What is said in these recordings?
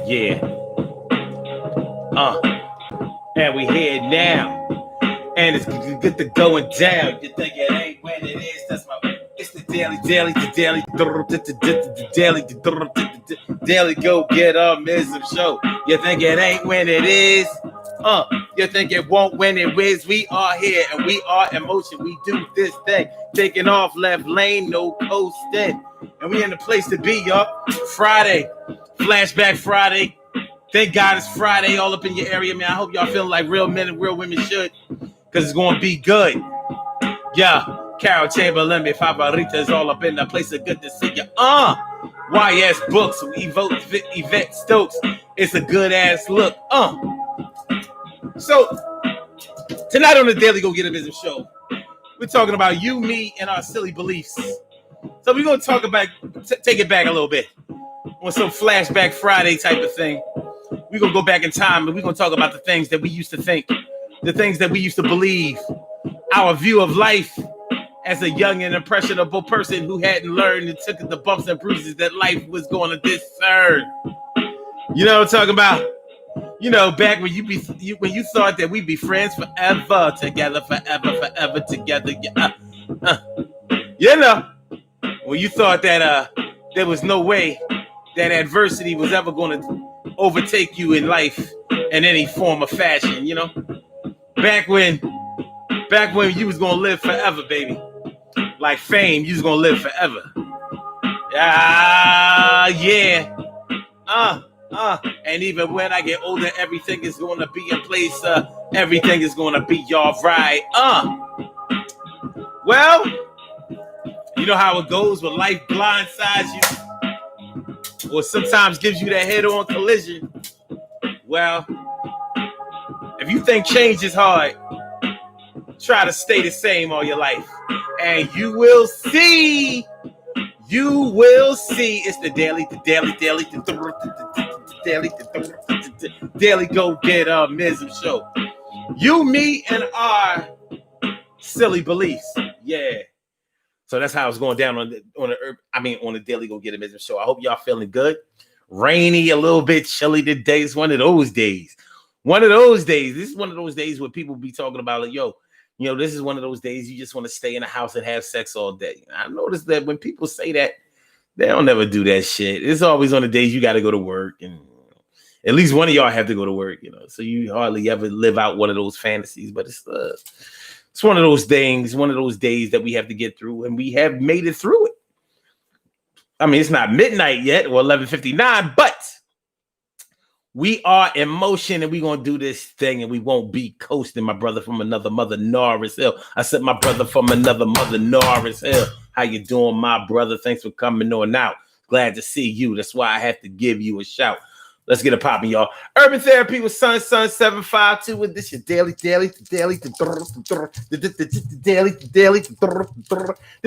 Yeah. And we here now. And it's good to going down. You think it ain't when it is. That's my it's the daily go get show. You think it ain't when it is. You think it won't when it is. We are here and we are in motion. We do this thing. Taking off left lane, no coasting. And we in the place to be, y'all. Friday. Flashback Friday. Thank God it's Friday all up in your area, man. I hope y'all feeling like real men and real women should. Because it's going to be good. Yeah. Carol Chamberlain, mi favorita is all up in the place of good to see you. YS Books, Yvette Stokes. It's a good ass look. So, tonight on the Daily Go Get a Business show, we're talking about you, me, and our silly beliefs. So we're going to talk about, take it back a little bit on some Flashback Friday type of thing. We're going to go back in time and we're going to talk about the things that we used to think, the things that we used to believe, our view of life as a young and impressionable person who hadn't learned and took the bumps and bruises that life was going to discern. You know what I'm talking about? You know, back when when you thought that we'd be friends forever together, forever together. You know, when you thought that there was no way that adversity was ever going to overtake you in life in any form or fashion, you know? Back when you was going to live forever, baby. Like fame, you was going to live forever. Yeah. And even when I get older, everything is going to be in place. Everything is going to be all right. Well, you know how it goes when life blindsides you, or sometimes gives you that head-on collision. Well, if you think change is hard, try to stay the same all your life, and you will see. You will see. It's the daily go get mism show. You, me, and our silly beliefs. Yeah. So that's how it's going down on the daily go get a mism show. I hope y'all feeling good. Rainy, a little bit chilly today. It's one of those days. This is one of those days where people be talking about like, yo, you know, this is one of those days you just want to stay in the house and have sex all day. I noticed that when people say that, they don't never do that shit. It's always on the days you got to go to work, and at least one of y'all have to go to work, you know. So you hardly ever live out one of those fantasies, but it's one of those things, one of those days that we have to get through, and we have made it through it. I mean, it's not midnight yet, or 11:59, but we are in motion, and we're going to do this thing, and we won't be coasting. My brother from another mother, Norris Hill. I said my brother from another mother, Norris Hill. How you doing, my brother? Thanks for coming on out. Glad to see you. That's why I have to give you a shout. Let's get it popping, y'all. Urban Therapy with Sun 752. With this your daily, the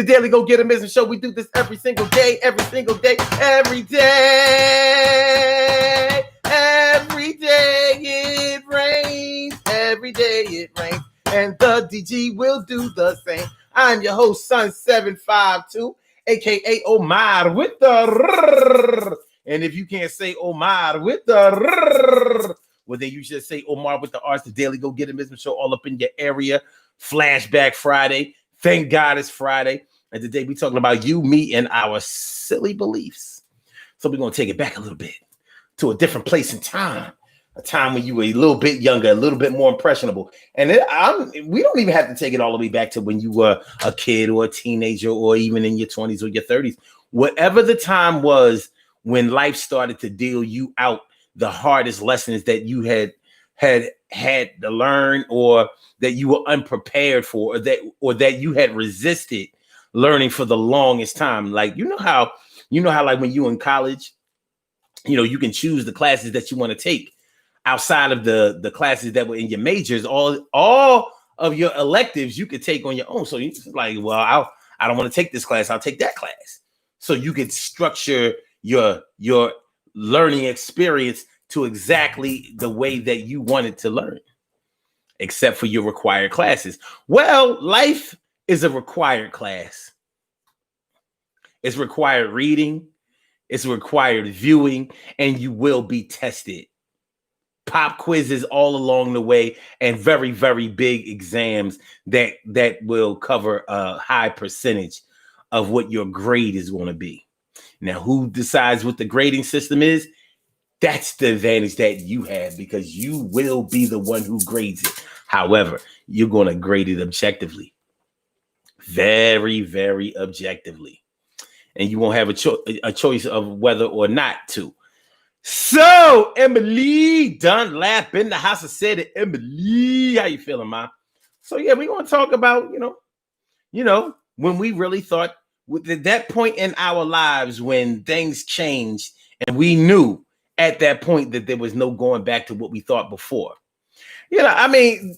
daily go get a business show. We do this every single day. Every day it rains. Every day it rains. And the DG will do the same. I'm your host, Sun 752, aka Omar with the. And if you can't say Omar with the, well, then you should say Omar with the R's. The daily go get a business show all up in your area. Flashback Friday. Thank God it's Friday. And today we're talking about you, me, and our silly beliefs. So we're going to take it back a little bit to a different place in time. A time when you were a little bit younger, a little bit more impressionable. And we don't even have to take it all the way back to when you were a kid or a teenager or even in your 20s or your 30s. Whatever the time was when life started to deal you out the hardest lessons that you had to learn, or that you were unprepared for, or that you had resisted learning for the longest time. Like, you know how like when you were in college, you know, you can choose the classes that you want to take outside of the classes that were in your majors. All of your electives you could take on your own. So you're just like, well, I don't want to take this class. I'll take that class. So you could structure your learning experience to exactly the way that you wanted to learn, except for your required classes. Well, life is a required class. It's required reading. It's required viewing, and you will be tested. Pop quizzes all along the way, and very, very big exams that will cover a high percentage of what your grade is going to be. Now, who decides what the grading system is? That's the advantage that you have, because you will be the one who grades it. However, you're going to grade it objectively. Very, very objectively. And you won't have a choice of whether or not to. So, Emily Dunlap in the house. I said it. Emily, how you feeling, ma? So, yeah, we're going to talk about, when we really thought, at that point in our lives when things changed, and we knew at that point that there was no going back to what we thought before. I mean,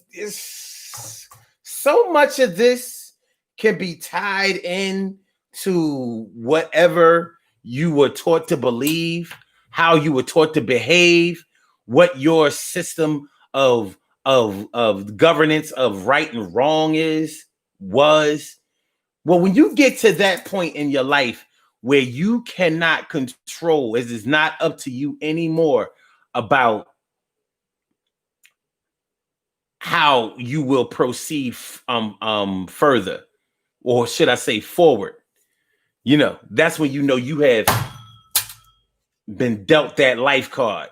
so much of this can be tied in to whatever you were taught to believe, how you were taught to behave, what your system of governance of right and wrong was. Well, when you get to that point in your life where you cannot control, it is not up to you anymore about how you will proceed further, or should I say forward. That's when you have been dealt that life card.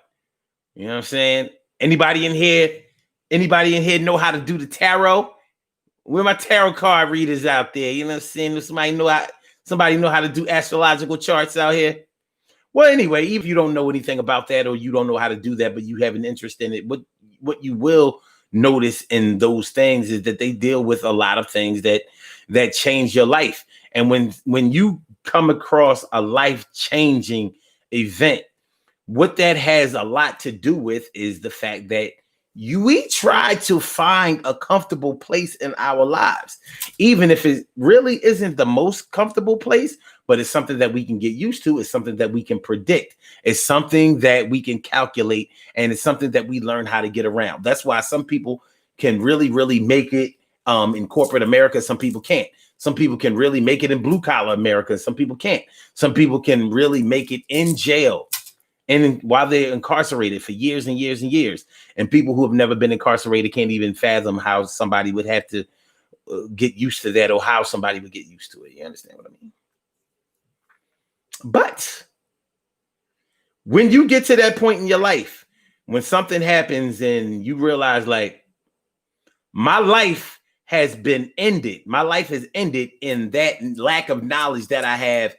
You know what I'm saying? Anybody in here know how to do the tarot? Where my tarot card readers out there? You know what I'm saying? Somebody know how to do astrological charts out here? Well, anyway, even if you don't know anything about that, or you don't know how to do that, but you have an interest in it, what you will notice in those things is that they deal with a lot of things that change your life. And when you come across a life-changing event, what that has a lot to do with is the fact that we try to find a comfortable place in our lives, even if it really isn't the most comfortable place, but it's something that we can get used to. It's something that we can predict. It's something that we can calculate, and it's something that we learn how to get around. That's why some people can really, really make it in corporate America. Some people can't. Some people can really make it in blue collar America. Some people can't. Some people can really make it in jail, and while they're incarcerated for years and years and years. And people who have never been incarcerated can't even fathom how somebody would have to get used to that, or how somebody would get used to it. You understand what I mean? But when you get to that point in your life, when something happens and you realize, like, my life has been ended. My life has ended in that lack of knowledge that I have.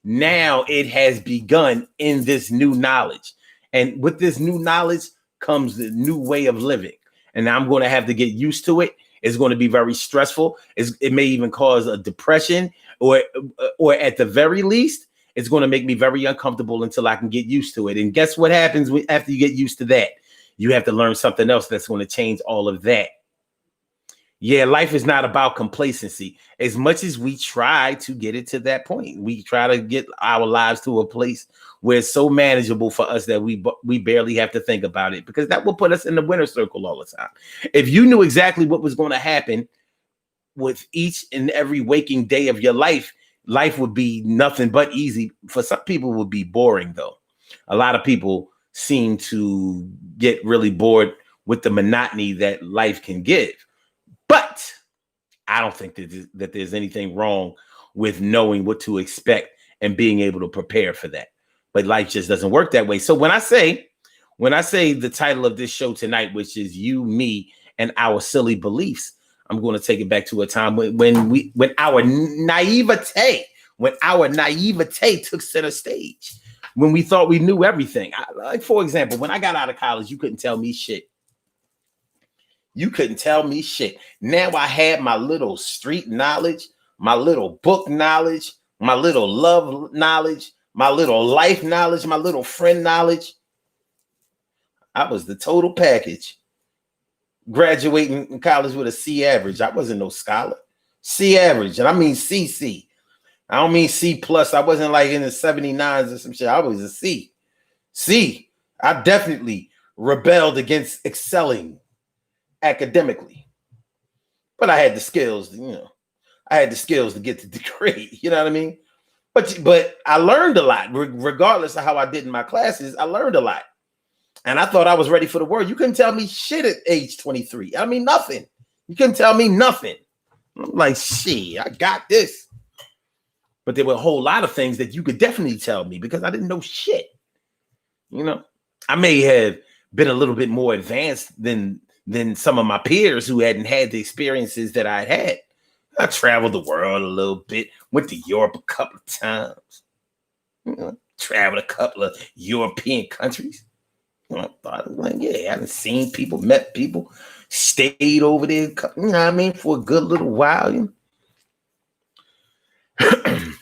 Now it has begun in this new knowledge. And with this new knowledge comes the new way of living. And I'm going to have to get used to it. It's going to be very stressful. It may even cause a depression, or at the very least, it's going to make me very uncomfortable until I can get used to it. And guess what happens after you get used to that? You have to learn something else that's going to change all of that. Yeah, life is not about complacency. As much as we try to get it to that point, we try to get our lives to a place where it's so manageable for us that we barely have to think about it, because that will put us in the winner's circle all the time. If you knew exactly what was going to happen with each and every waking day of your life, life would be nothing but easy. For some people, it would be boring, though. A lot of people seem to get really bored with the monotony that life can give. But I don't think that there's anything wrong with knowing what to expect and being able to prepare for that. But life just doesn't work that way. So when I say the title of this show tonight, which is You, Me, and Our Silly Beliefs, I'm going to take it back to a time when our naivete took center stage, when we thought we knew everything. Like, for example, when I got out of college, you couldn't tell me shit. You couldn't tell me shit. Now I had my little street knowledge, my little book knowledge, my little love knowledge, my little life knowledge, my little friend knowledge. I was the total package. Graduating in college with a C average. I wasn't no scholar. C average. And I mean CC. I don't mean C plus. I wasn't like in the 79s or some shit. I was a C. C. I definitely rebelled against excelling academically, but I had the skills, I had the skills to get the degree, you know what I mean? But I learned a lot, regardless of how I did in my classes. I learned a lot, and I thought I was ready for the world. You couldn't tell me shit at age 23. I mean, nothing. You couldn't tell me nothing. I'm like, shit, I got this. But there were a whole lot of things that you could definitely tell me because I didn't know shit. You know, I may have been a little bit more advanced than some of my peers who hadn't had the experiences that I had. I traveled the world a little bit, went to Europe a couple of times, traveled a couple of European countries. I thought, like, yeah, I haven't seen people, met people, stayed over there, you know what I mean, for a good little while. You know?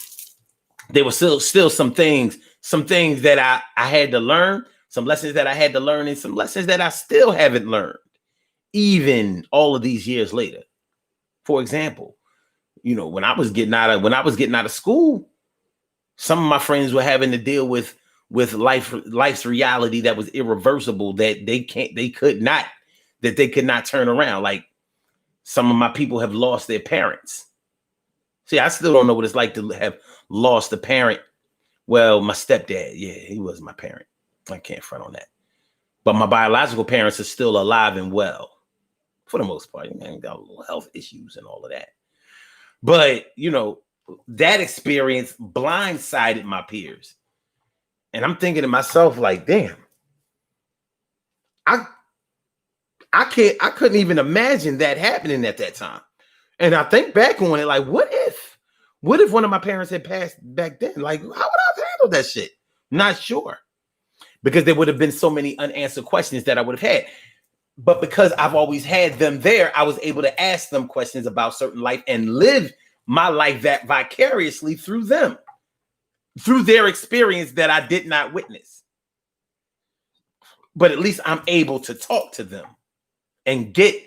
There were still some things that I had to learn, some lessons that I had to learn, and some lessons that I still haven't learned, even all of these years later. For example, you know, when I was getting out of school, some of my friends were having to deal with life's reality that was irreversible, that they could not turn around. Like, some of my people have lost their parents. See, I still don't know what it's like to have lost a parent. Well, my stepdad, yeah, he was my parent. I can't front on that. But my biological parents are still alive and well, for the most part. They got little health issues and all of that. But, you know, that experience blindsided my peers. And I'm thinking to myself, like, damn, I couldn't even imagine that happening at that time. And I think back on it, like, what if one of my parents had passed back then? Like, how would I have handled that shit? Not sure. Because there would have been so many unanswered questions that I would have had. But because I've always had them there, I was able to ask them questions about certain life and live my life that vicariously through them, through their experience that I did not witness. But at least I'm able to talk to them and get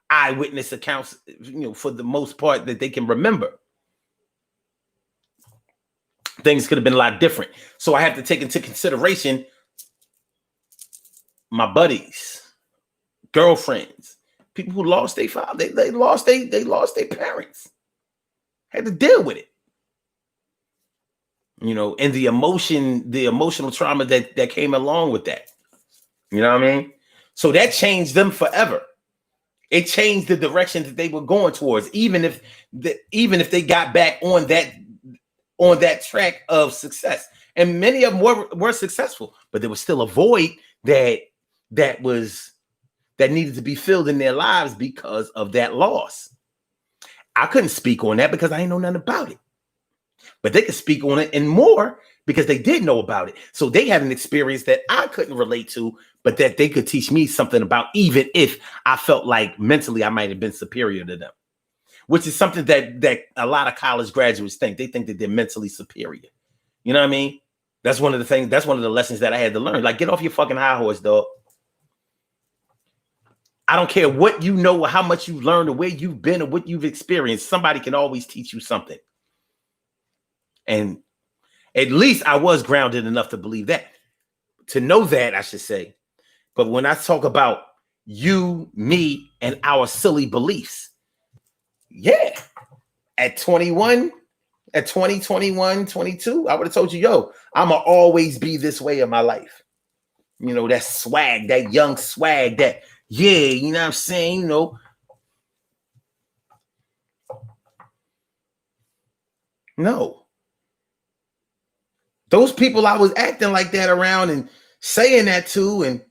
eyewitness accounts, you know, for the most part that they can remember. Things could have been a lot different. So I have to take into consideration my buddies, girlfriends, people who lost their father, they lost their parents, had to deal with it, you know, and the emotional trauma that came along with that. You know what I mean? So that changed them forever. It changed the direction that they were going towards, even if they got back on that track of success. And many of them were successful, but there was still a void that needed to be filled in their lives because of that loss. I couldn't speak on that because I didn't know nothing about it. But they could speak on it and more because they did know about it. So they had an experience that I couldn't relate to, but that they could teach me something about, even if I felt like mentally I might have been superior to them, which is something that a lot of college graduates think. They think that they're mentally superior. You know what I mean? That's one of the things. That's one of the lessons that I had to learn. Like, get off your fucking high horse, dog. I don't care what you know or how much you've learned or where you've been or what you've experienced. Somebody can always teach you something. And at least I was grounded enough to believe that, to know that, I should say. But when I talk about you, me, and our silly beliefs, yeah, at 21, at 20, 21, 22, I would have told you, yo, I'm going to always be this way in my life. You know, that swag, that young swag, that, yeah, you know what I'm saying? You know, no. Those people I was acting like that around and saying that to, and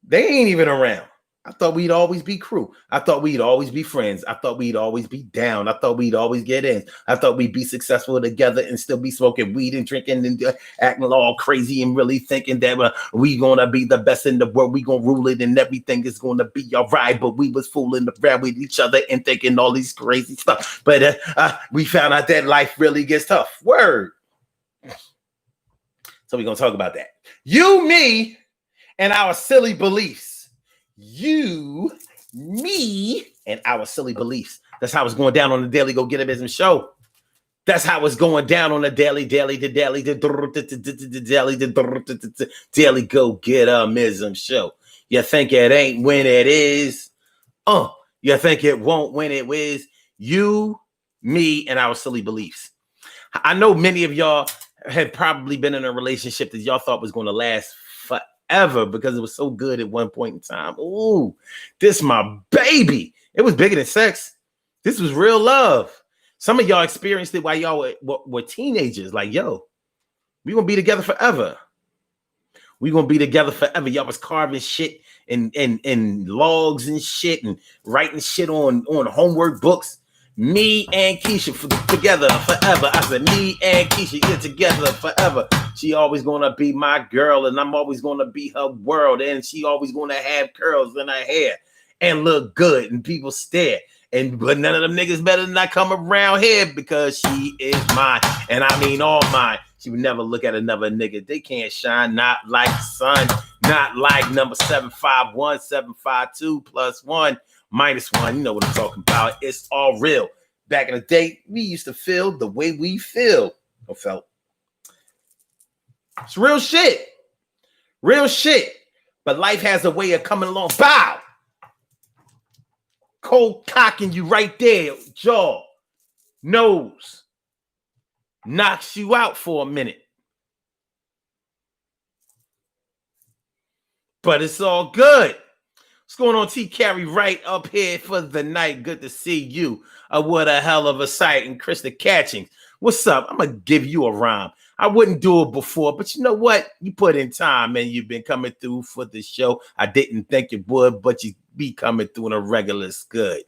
they ain't even around. I thought we'd always be crew. I thought we'd always be friends. I thought we'd always be down. I thought we'd always get in. I thought we'd be successful together and still be smoking weed and drinking and acting all crazy and really thinking that we going to be the best in the world. We going to rule it and everything is going to be all right. But we was fooling around with each other and thinking all these crazy stuff. But we found out that life really gets tough. Word. So we're going to talk about that. You, me, and our silly beliefs. You, me, and our silly beliefs. That's how it's going down on the Daily Go Get a Business show. That's how it's going down on the Daily Go Get a Business show. You think it ain't when it is? You think it won't when it is? You, me, and our silly beliefs. I know many of y'all had probably been in a relationship that y'all thought was going to last forever because it was so good at one point in time. Ooh, this my baby. It was bigger than sex. This was real love. Some of y'all experienced it while y'all were teenagers. Like, yo, we gonna be together forever. We gonna be together forever. Y'all was carving shit and logs and shit and writing shit on homework books. Me and Keisha together forever. I said, me and Keisha, yeah, together forever. She always gonna be my girl, and I'm always gonna be her world. And she always gonna have curls in her hair and look good, and people stare. But none of them niggas better than I come around here because she is mine, and I mean all mine. She would never look at another nigga. They can't shine, not like the sun, not like number 751, 752 plus 1 minus 1. You know what I'm talking about. It's all real. Back in the day, we used to feel the way we feel or felt. It's real shit. Real shit. But life has a way of coming along. Bow! Cold cocking you right there. Jaw. Nose. Knocks you out for a minute. But it's all good. What's going on, T. Carey? Right up here for the night. Good to see you. What a hell of a sight. And Krista Catchings, what's up? I'm going to give you a rhyme. I wouldn't do it before, but you know what? You put in time and you've been coming through for the show. I didn't think you would, but you be coming through in a regular good.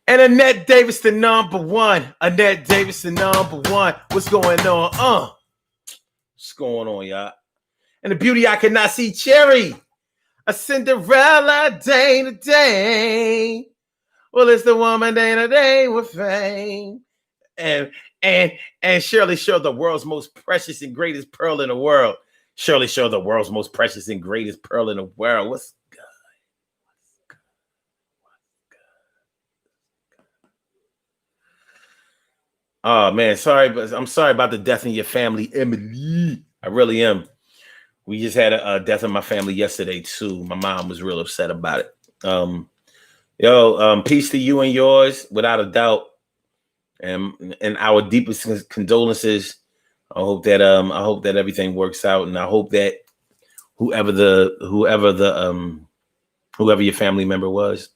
And Annette Davis, the number one. Annette Davis, the number one. What's going on? What's going on, y'all? And the beauty I cannot see, Cherry. A Cinderella day to day. Well, it's the woman day to day with fame. And Shirley Show, the world's most precious and greatest pearl in the world. Shirley Show, the world's most precious and greatest pearl in the world. What's good? Oh man, sorry, but I'm sorry about the death in your family, Emily. I really am. We just had a death in my family yesterday too. My mom was real upset about it. Peace to you and yours, without a doubt. And our deepest condolences. I hope that everything works out, and I hope that whoever your family member was,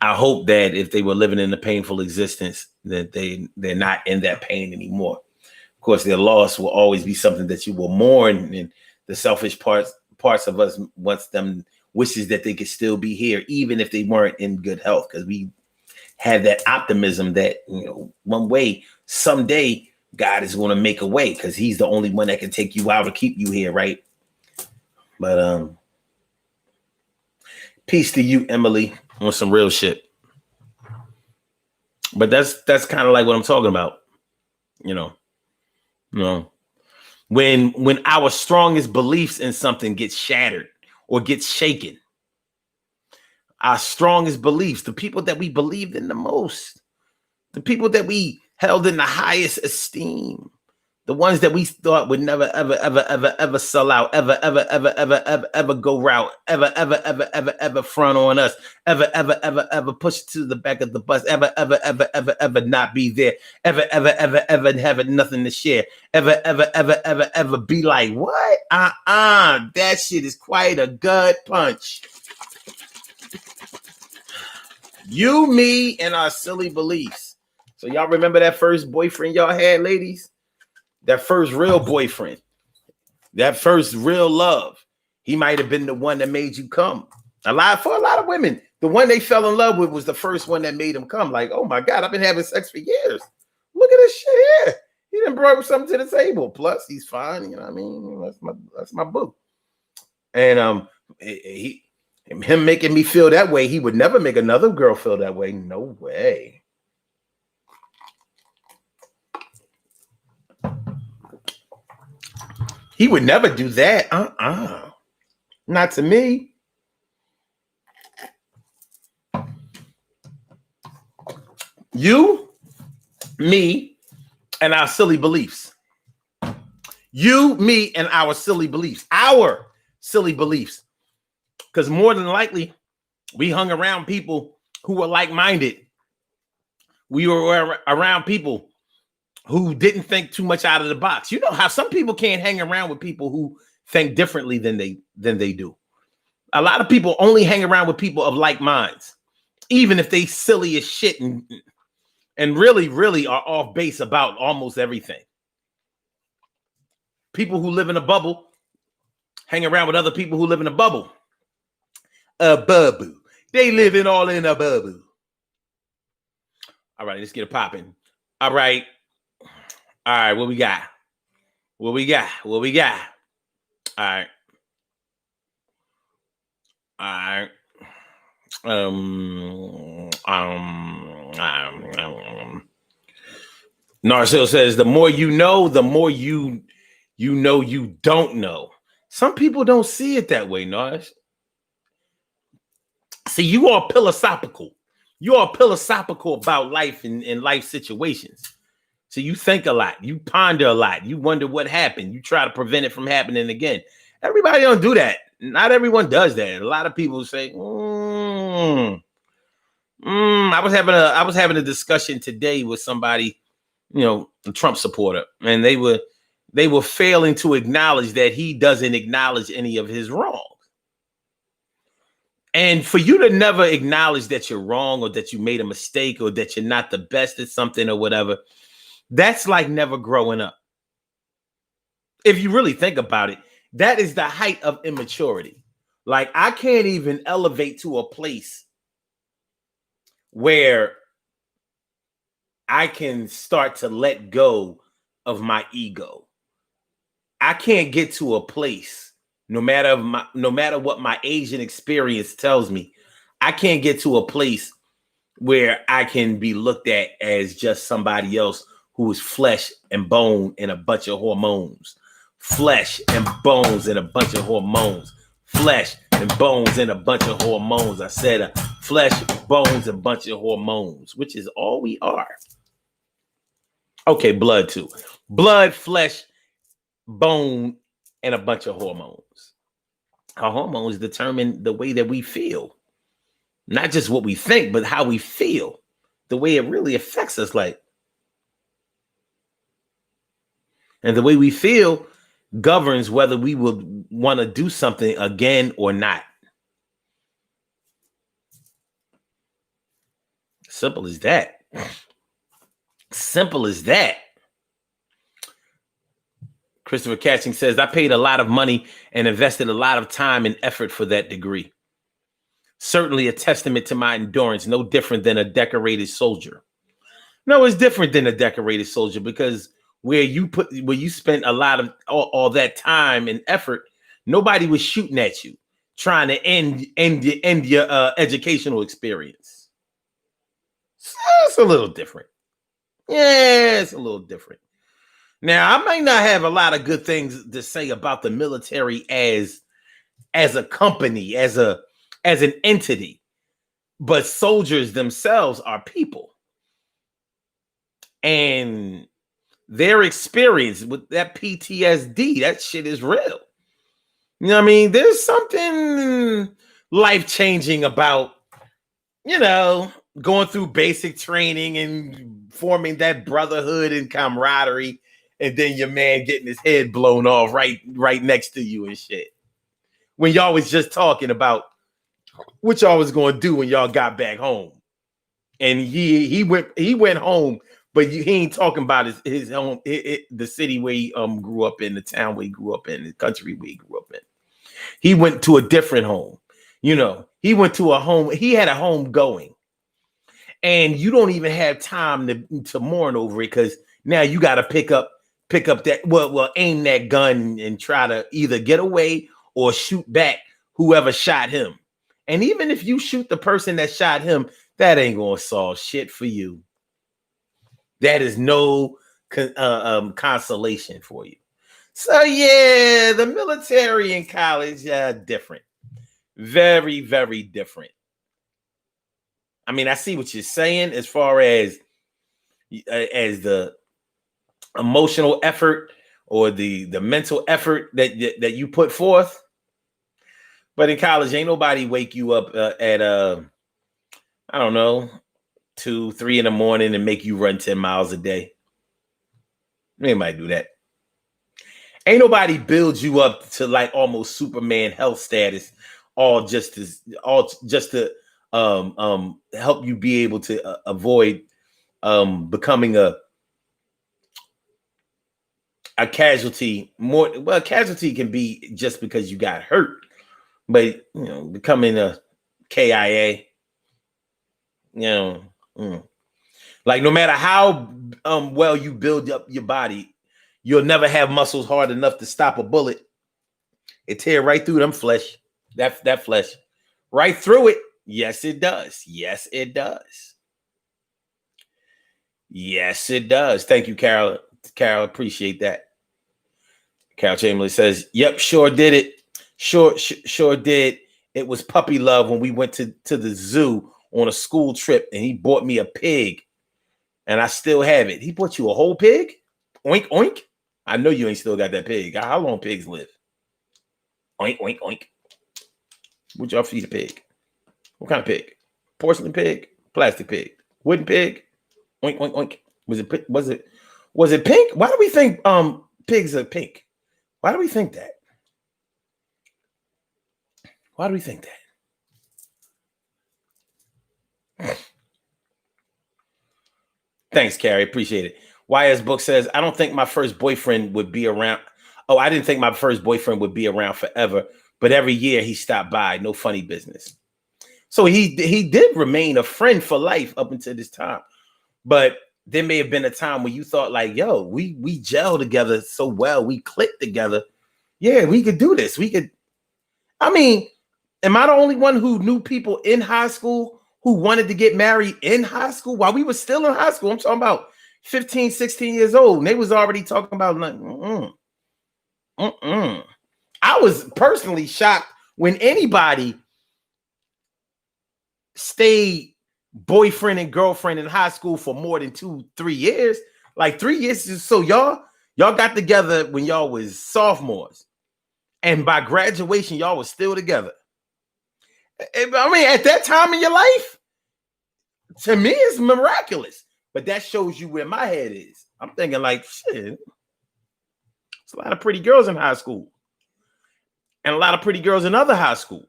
I hope that if they were living in a painful existence, that they're not in that pain anymore. Of course, their loss will always be something that you will mourn, and the selfish parts of us wishes that they could still be here, even if they weren't in good health, because we have that optimism that, one way, someday, God is going to make a way, because he's the only one that can take you out or keep you here, right? But peace to you, Emily, on some real shit. But that's kind of like what I'm talking about, when our strongest beliefs in something gets shattered or gets shaken. Our strongest beliefs, the people that we believed in the most, the people that we held in the highest esteem, the ones that we thought would never, ever sell out, ever go route, ever front on us, ever push to the back of the bus, ever not be there, ever have nothing to share, ever be like, what? That shit is quite a gut punch. You, me, and our silly beliefs. So y'all remember that first boyfriend y'all had, ladies? That first real boyfriend. That first real love. He might have been the one that made you come. For a lot of women, the one they fell in love with was the first one that made them come. Like, oh my God, I've been having sex for years. Look at this shit here. He done brought something to the table. Plus, he's fine. You know what I mean? That's my boo. And him making me feel that way, he would never make another girl feel that way. No way. He would never do that. Not to me. You, me, and our silly beliefs. You, me, and our silly beliefs. Our silly beliefs. Because more than likely, we hung around people who were like-minded. We were around people who didn't think too much out of the box. You know how some people can't hang around with people who think differently than they do. A lot of people only hang around with people of like minds, even if they silly as shit and really are off base about almost everything. People who live in a bubble hang around with other people who live in a bubble. A bubble. They living all in a bubble. All right, let's get it popping. All right, what we got? What we got? All right. Narcil says the more you know, the more you know you don't know. Some people don't see it that way, Nars. See, you are philosophical. You are philosophical about life and life situations. So you think a lot, you ponder a lot, you wonder what happened, you try to prevent it from happening again. Everybody don't do that. Not everyone does that. A lot of people say, I was having a discussion today with somebody, a Trump supporter, and they were failing to acknowledge that he doesn't acknowledge any of his wrongs. And for you to never acknowledge that you're wrong or that you made a mistake or that you're not the best at something or whatever, that's like never growing up. If you really think about it, that is the height of immaturity. Like, I can't even elevate to a place where I can start to let go of my ego. I can't get to a place, no matter what my Asian experience tells me, I can't get to a place where I can be looked at as just somebody else who is flesh and bone and a bunch of hormones. Flesh and bones and a bunch of hormones. Flesh and bones and a bunch of hormones. I said flesh, bones, and a bunch of hormones, which is all we are. Okay, blood too. Blood, flesh, bone, and a bunch of hormones. Our hormones determine the way that we feel. Not just what we think, but how we feel. The way it really affects us. And the way we feel governs whether we will want to do something again or not. Simple as that. Simple as that. Christopher Catching says, I paid a lot of money and invested a lot of time and effort for that degree. Certainly a testament to my endurance, no different than a decorated soldier. No, it's different than a decorated soldier because where you spent a lot of all that time and effort, nobody was shooting at you, trying to end your educational experience. So it's a little different. Yeah, it's a little different. Now, I might not have a lot of good things to say about the military as a company, as an entity, but soldiers themselves are people. And their experience with that PTSD, that shit is real. You know what I mean? There's something life-changing about, going through basic training and forming that brotherhood and camaraderie, and then your man getting his head blown off right next to you and shit. When y'all was just talking about what y'all was going to do when y'all got back home. And he went home, but he ain't talking about his home, the city where he grew up in, the town where he grew up in, the country where he grew up in. He went to a different home. He went to a home. He had a home going. And you don't even have time to mourn over it because now you got to pick up that, aim that gun and try to either get away or shoot back whoever shot him. And even if you shoot the person that shot him, that ain't going to solve shit for you. That is no consolation for you. So, yeah, the military and college, different. Very, very different. I mean, I see what you're saying as far as the emotional effort or the mental effort that you put forth. But in college, ain't nobody wake you up at I don't know, 2, 3 in the morning and make you run 10 miles a day. Anybody do that? Ain't nobody build you up to like almost Superman health status, all just to help you be able to avoid becoming a casualty. A casualty can be just because you got hurt, but becoming a KIA, like no matter how well you build up your body, you'll never have muscles hard enough to stop a bullet. It tear right through them flesh, that flesh, right through it. Yes, it does. Yes, it does. Yes, it does. Thank you, Carol. Carol, appreciate that. Carol Chamberlain says, "Yep, sure did it. Sure did. It was puppy love when we went to the zoo on a school trip, and he bought me a pig, and I still have it. He bought you a whole pig? Oink oink. I know you ain't still got that pig. How long pigs live? Oink oink oink. Would y'all feed a pig? What kind of pig? Porcelain pig? Plastic pig? Wooden pig? Oink oink oink. Was it pink? Why do we think pigs are pink? Why do we think that? Why do we think that? Thanks, Carrie. Appreciate it. YS Book says, I don't think my first boyfriend would be around. Oh, I didn't think my first boyfriend would be around forever, but every year he stopped by. No funny business. So he did remain a friend for life up until this time. But there may have been a time when you thought like, yo, we gel together so well. We click together. Yeah, we could do this. We could. I mean, am I the only one who knew people in high school who wanted to get married in high school while we were still in high school? I'm talking about 15, 16 years old. And they was already talking about like, I was personally shocked when anybody stayed boyfriend and girlfriend in high school for more than 2-3 years. Like 3 years. So y'all got together when y'all was sophomores. And by graduation, y'all was still together. I mean, at that time in your life, to me, it's miraculous. But that shows you where my head is. I'm thinking like, shit, there's a lot of pretty girls in high school. And a lot of pretty girls in other high schools.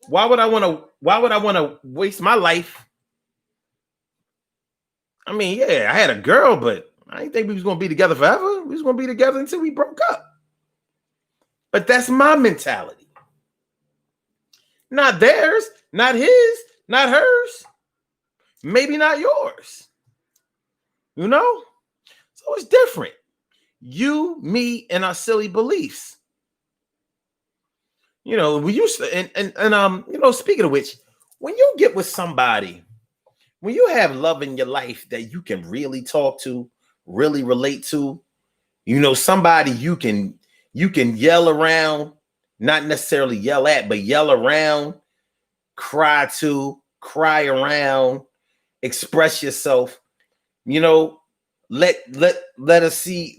Why would I want to waste my life? I mean, yeah, I had a girl, but I didn't think we was going to be together forever. We was going to be together until we broke up. But that's my mentality. Not theirs, not his, not hers. Maybe not yours. You know? So it's different. You, me, and our silly beliefs. You know, we used to, and speaking of which, when you get with somebody, when you have love in your life that you can really talk to, really relate to, somebody you can yell around, not necessarily yell at, but yell around, cry to, cry around, express yourself, let us see,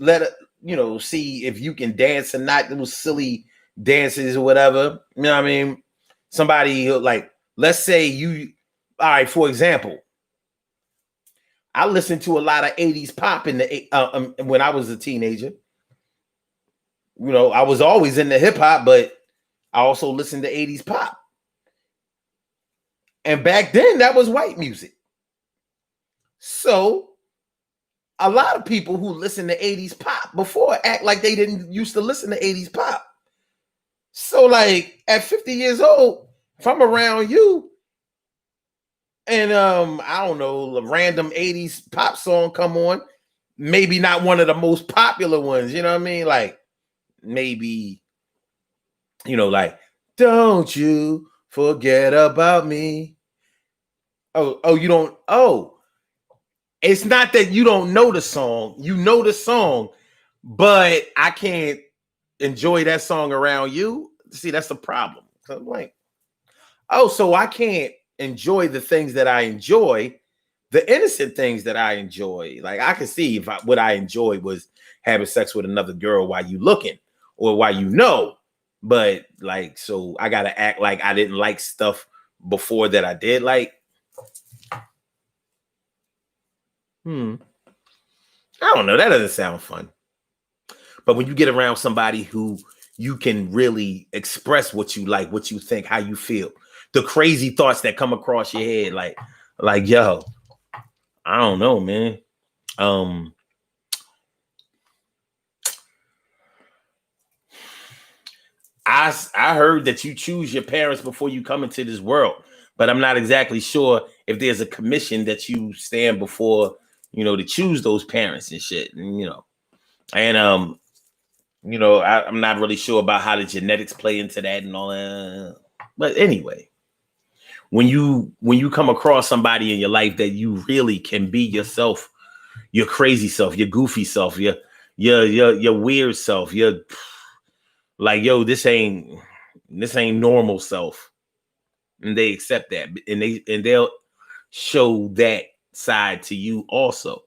see if you can dance or not, those silly dances or whatever. You know what I mean? Somebody like, let's say all right, for example, I listened to a lot of 80s pop when I was a teenager. I was always into hip hop, but I also listened to 80s pop. And back then, that was white music. So a lot of people who listen to 80s pop before act like they didn't used to listen to 80s pop. So like at 50 years old, if I'm around you and I don't know, a random 80s pop song come on, maybe not one of the most popular ones, you know what I mean? Like maybe, like, don't you forget about me. You don't. Oh, it's not that you don't know the song. You know the song, but I can't enjoy that song around you. See, that's the problem. So I'm like, oh, so I can't enjoy the things that I enjoy, the innocent things that I enjoy. Like I can see if what I enjoyed was having sex with another girl while you looking or while but like, so I got to act like I didn't like stuff before that I did like. I don't know. That doesn't sound fun. But when you get around somebody who you can really express what you like, what you think, how you feel, the crazy thoughts that come across your head, like, yo, I don't know, man. I heard that you choose your parents before you come into this world, but I'm not exactly sure if there's a commission that you stand before, to choose those parents and shit, and I'm not really sure about how the genetics play into that and all that. But anyway, when you come across somebody in your life that you really can be yourself, your crazy self, your goofy self, your weird self, your like, yo, this ain't normal self, and they accept that, and they'll show that side to you also.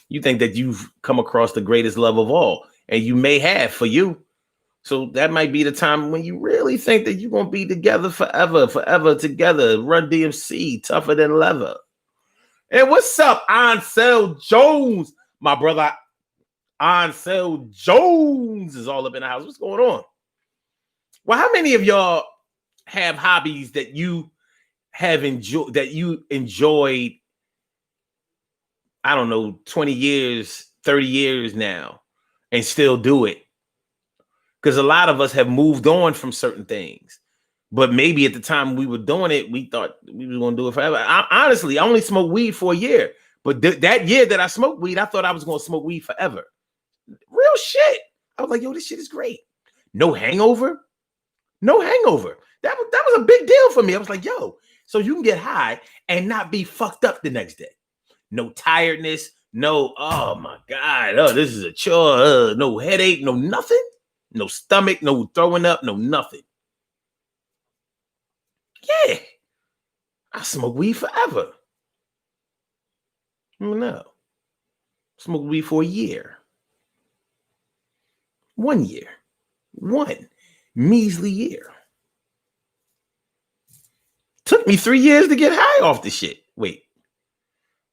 You think that you've come across the greatest love of all, and you may have for you. So that might be the time when you really think that you're gonna be together forever together. Run DMC, tougher than leather. And what's up, Ansel Jones? My brother Ansel Jones is all up in the house. What's going on? Well, how many of y'all have hobbies that you have enjoyed, I don't know, 20 years, 30 years now, and still do it? Because a lot of us have moved on from certain things. But maybe at the time we were doing it, we thought we were going to do it forever. Honestly, I only smoked weed for a year. But that year that I smoked weed, I thought I was going to smoke weed forever. Real shit. I was like, yo, this shit is great. No hangover. No hangover. That was a big deal for me. I was like, yo, so you can get high and not be fucked up the next day. No tiredness. No, oh my God. Oh, this is a chore. No headache. No nothing. No stomach. No throwing up. No nothing. Yeah. I smoke weed forever. No. Smoke weed for a year. 1 year. One measly year. Took me 3 years to get high off the shit. Wait.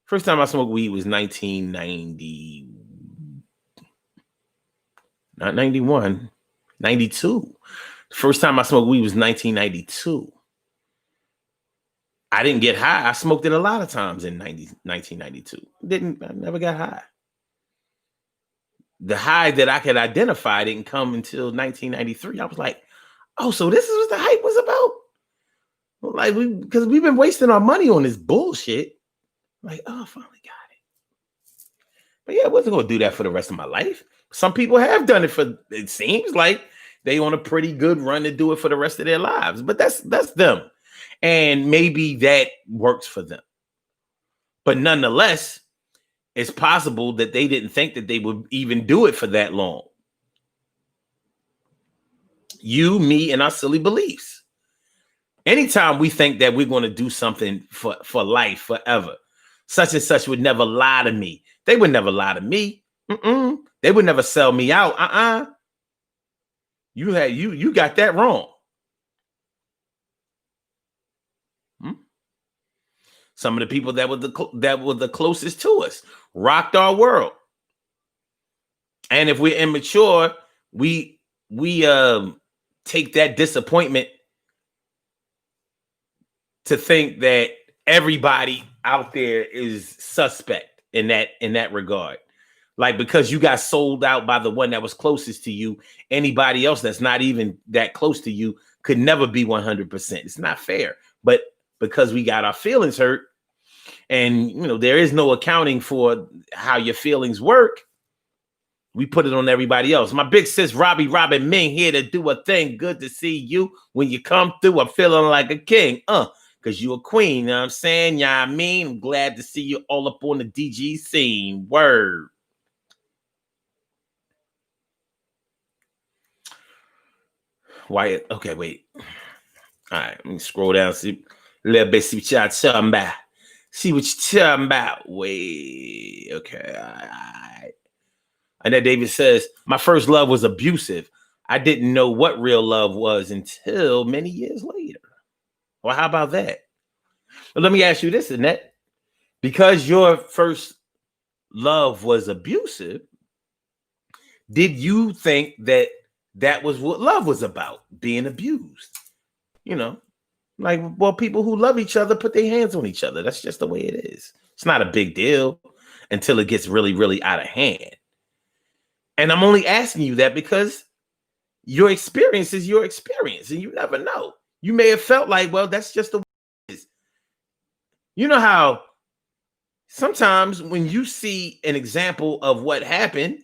First time I smoked weed was 1990. Not 91. 92. First time I smoked weed was 1992. I didn't get high. I smoked it a lot of times in 1992. I never got high. The high that I could identify didn't come until 1993. I was like, oh, so this is what the hype was about? Like, because we've been wasting our money on this bullshit. Like, oh, I finally got it. But yeah, I wasn't going to do that for the rest of my life. Some people have done it it seems like they on a pretty good run to do it for the rest of their lives. But that's them. And maybe that works for them. But nonetheless, it's possible that they didn't think that they would even do it for that long. You, me, and our silly beliefs. Anytime we think that we're going to do something for life, forever, such and such would never lie to me. They would never lie to me. They would never sell me out. You got that wrong. Some of the people that were the closest to us rocked our world. And if we're immature, we take that disappointment to think that everybody out there is suspect in that regard. Like, because you got sold out by the one that was closest to you, anybody else that's not even that close to you could never be 100%. It's not fair. But because we got our feelings hurt, and there is no accounting for how your feelings work, we put it on everybody else. My big sis Robbie Robin Ming here to do a thing. Good to see you. When you come through, I'm feeling like a king. Because you a queen. You know what I'm saying? Yeah, I mean, I'm glad to see you all up on the DG scene. Word. Why? Okay, wait. All right, let me scroll down, see a little bit, see what y'all talking about. See what you're talking about. Wait. Okay. All right. And then David says, my first love was abusive. I didn't know what real love was until many years later. Well, how about that? Well, let me ask you this, Annette. Because your first love was abusive, did you think that that was what love was about, being abused? You know, like, well, people who love each other put their hands on each other. That's just the way it is. It's not a big deal until it gets really, really out of hand. And I'm only asking you that because your experience is your experience, and you never know. You may have felt like, well, that's just the way it is. You know how sometimes when you see an example of what happened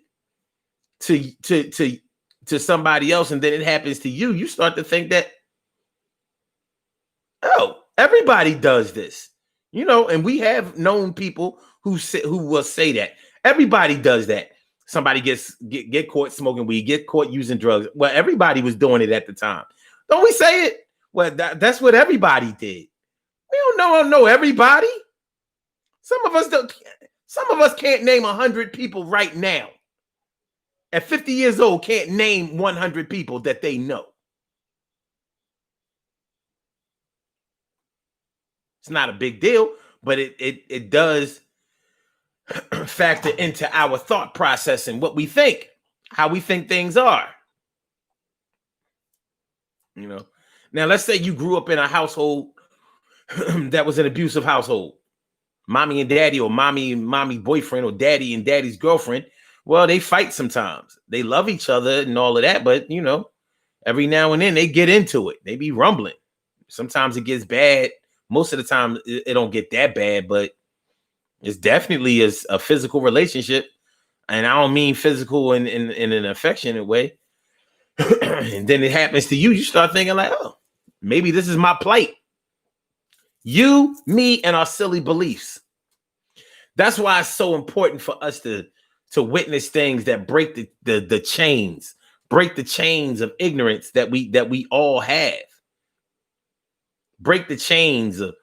to somebody else, and then it happens to you, you start to think that, oh, everybody does this, and we have known people who will say that everybody does that. Somebody get caught smoking weed, get caught using drugs. Well, everybody was doing it at the time. Don't we say it? Well, that's what everybody did. We don't know everybody. Some of us can't name 100 people right now. At 50 years old, can't name 100 people that they know. It's not a big deal, but it does factor into our thought process and what we think, how we think things are. Now let's say you grew up in a household that was an abusive household. Mommy and daddy, or mommy and mommy boyfriend, or daddy and daddy's girlfriend. Well, they fight sometimes. They love each other and all of that, but every now and then they get into it. They be rumbling. Sometimes it gets bad. Most of the time it don't get that bad, but it's definitely a physical relationship. And I don't mean physical in an affectionate way. And then it happens to you. You start thinking like, oh, maybe this is my plight. You, me, and our silly beliefs. That's why it's so important for us to witness things that break the chains, break the chains of ignorance that we all have. Break the chains of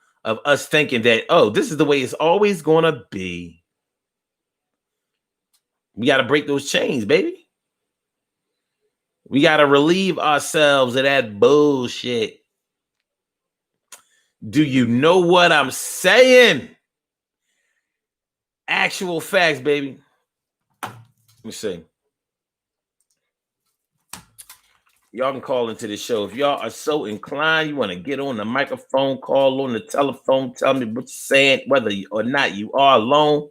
us thinking that, oh, this is the way it's always going to be. We got to break those chains, baby. We got to relieve ourselves of that bullshit. Do you know what I'm saying? Actual facts, baby. Let me see. Y'all can call into the show. If y'all are so inclined, you want to get on the microphone, call on the telephone, tell me what you're saying, whether or not you are alone.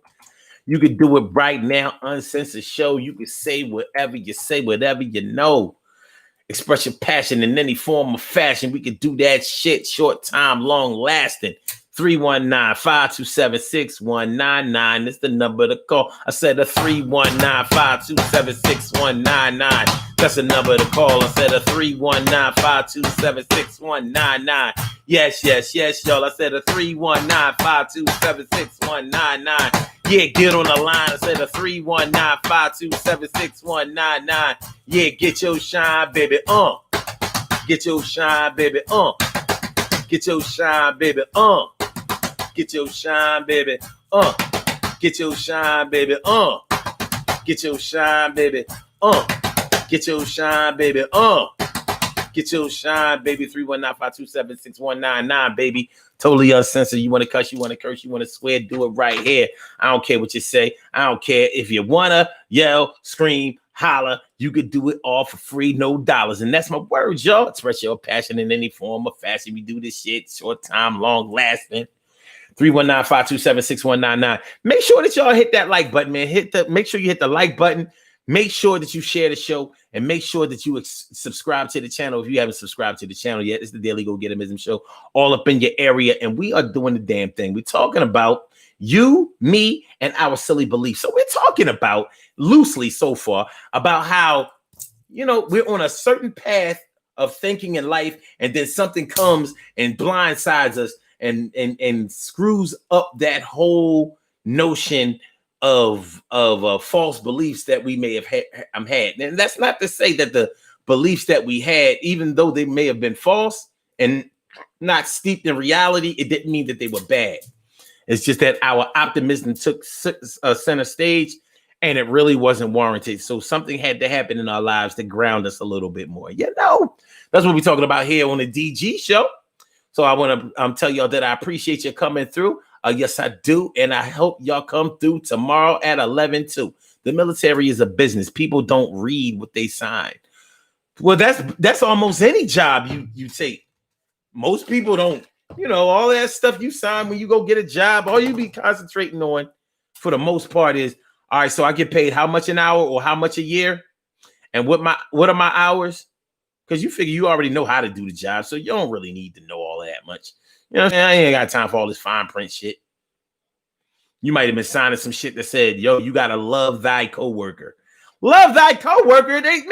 You can do it right now, Uncensored Show. You can say whatever you know. Express your passion in any form of fashion. We can do that shit short time, long lasting. 319-527-6199. It's the number to call. I said a 319-527-6199. That's the number to call. I said a 319-527-6199. Yes, y'all. I said a 319-527-6199. Yeah, get on the line. I said a 319-527-6199. Yeah, get your shine, baby. Get your shine, baby. Get your shine, baby. Get your shine, baby. Get your shine, baby. Get your shine, baby. Get your shine, baby. Get your shine, baby. 319-527-6199, baby. Totally uncensored. You want to cuss, you want to curse, you want to swear, do it right here. I don't care what you say. I don't care if you want to yell, scream, holler. You could do it all for free, no dollars. And that's my words, y'all. Express your passion in any form of fashion. We do this shit short time, long lasting. 319-527-6199. Make sure that y'all hit that like button, man. Make sure you hit the like button. Make sure that you share the show, and make sure that you subscribe to the channel if you haven't subscribed to the channel yet. It's the Daily Go Getimism Show, all up in your area, and we are doing the damn thing. We're talking about you, me, and our silly beliefs. So we're talking about loosely so far about how, we're on a certain path of thinking in life, and then something comes and blindsides us and screws up that whole notion of false beliefs that we may have had. And that's not to say that the beliefs that we had, even though they may have been false and not steeped in reality, it didn't mean that they were bad. It's just that our optimism took center stage, and it really wasn't warranted. So something had to happen in our lives to ground us a little bit more. That's what we're talking about here on the DG Show. So I want to tell y'all that I appreciate you coming through. Yes, I do. And I hope y'all come through tomorrow at 11 too. The military is a business. People don't read what they sign. Well, that's almost any job you take. Most people don't, all that stuff you sign when you go get a job, all you be concentrating on for the most part is, all right, so I get paid how much an hour or how much a year? And what are my hours? Because you figure you already know how to do the job, so you don't really need to know all that much. I ain't got time for all this fine print shit. You might have been signing some shit that said, yo, you gotta love thy coworker. Love thy coworker. These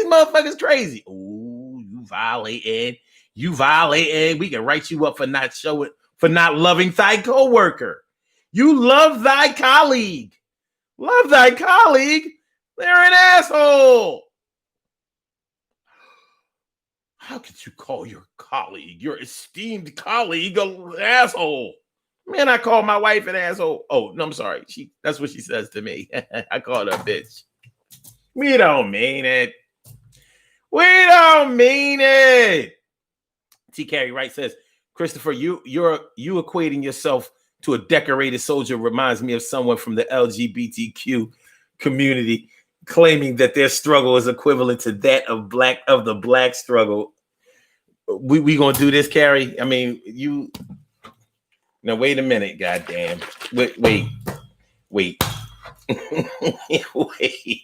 motherfuckers crazy. Ooh, you violated. We can write you up for not loving thy coworker. You love thy colleague. Love thy colleague. They're an asshole. How could you call your colleague, your esteemed colleague, an asshole? Man, I call my wife an asshole. Oh, no, I'm sorry. That's what she says to me. I call her a bitch. We don't mean it. We don't mean it. T. Carey Wright says, Christopher, you equating yourself to a decorated soldier reminds me of someone from the LGBTQ community claiming that their struggle is equivalent to that of the black struggle. We gonna do this, Carrie? I mean, now wait a minute, goddamn. Wait. Wait.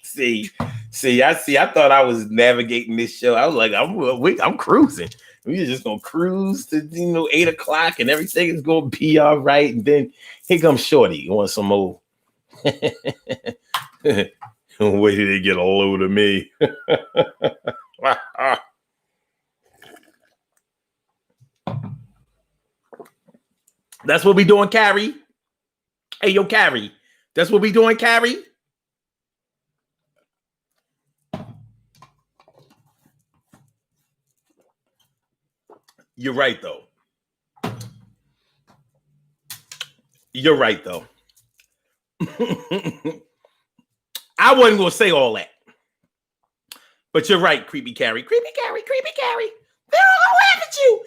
See, I thought I was navigating this show. I was like, I'm cruising. We're just gonna cruise to 8 o'clock and everything is gonna be all right. And then here comes Shorty. You want some more? Wait till they get a load of me. That's what we doing, Carrie. Hey, yo, Carrie. That's what we doing, Carrie. You're right, though. I wasn't going to say all that. But you're right, Creepy Carrie. Creepy Carrie. They're all going to laugh at you.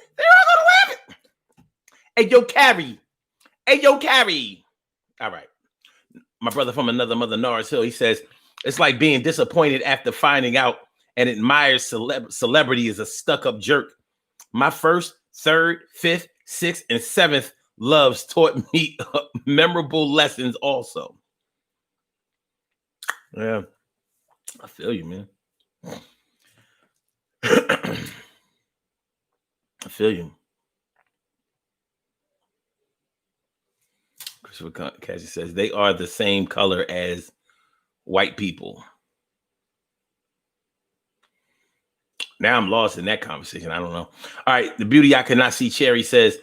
Hey, yo, Carrie. All right. My brother from another mother, Norris Hill, he says, it's like being disappointed after finding out an admired celebrity is a stuck-up jerk. My first, third, fifth, sixth, and seventh loves taught me memorable lessons also. Yeah, I feel you, man. I feel you. Christopher Cassie says, they are the same color as white people. Now I'm lost in that conversation. I don't know. All right. The beauty I cannot see, Cherry says,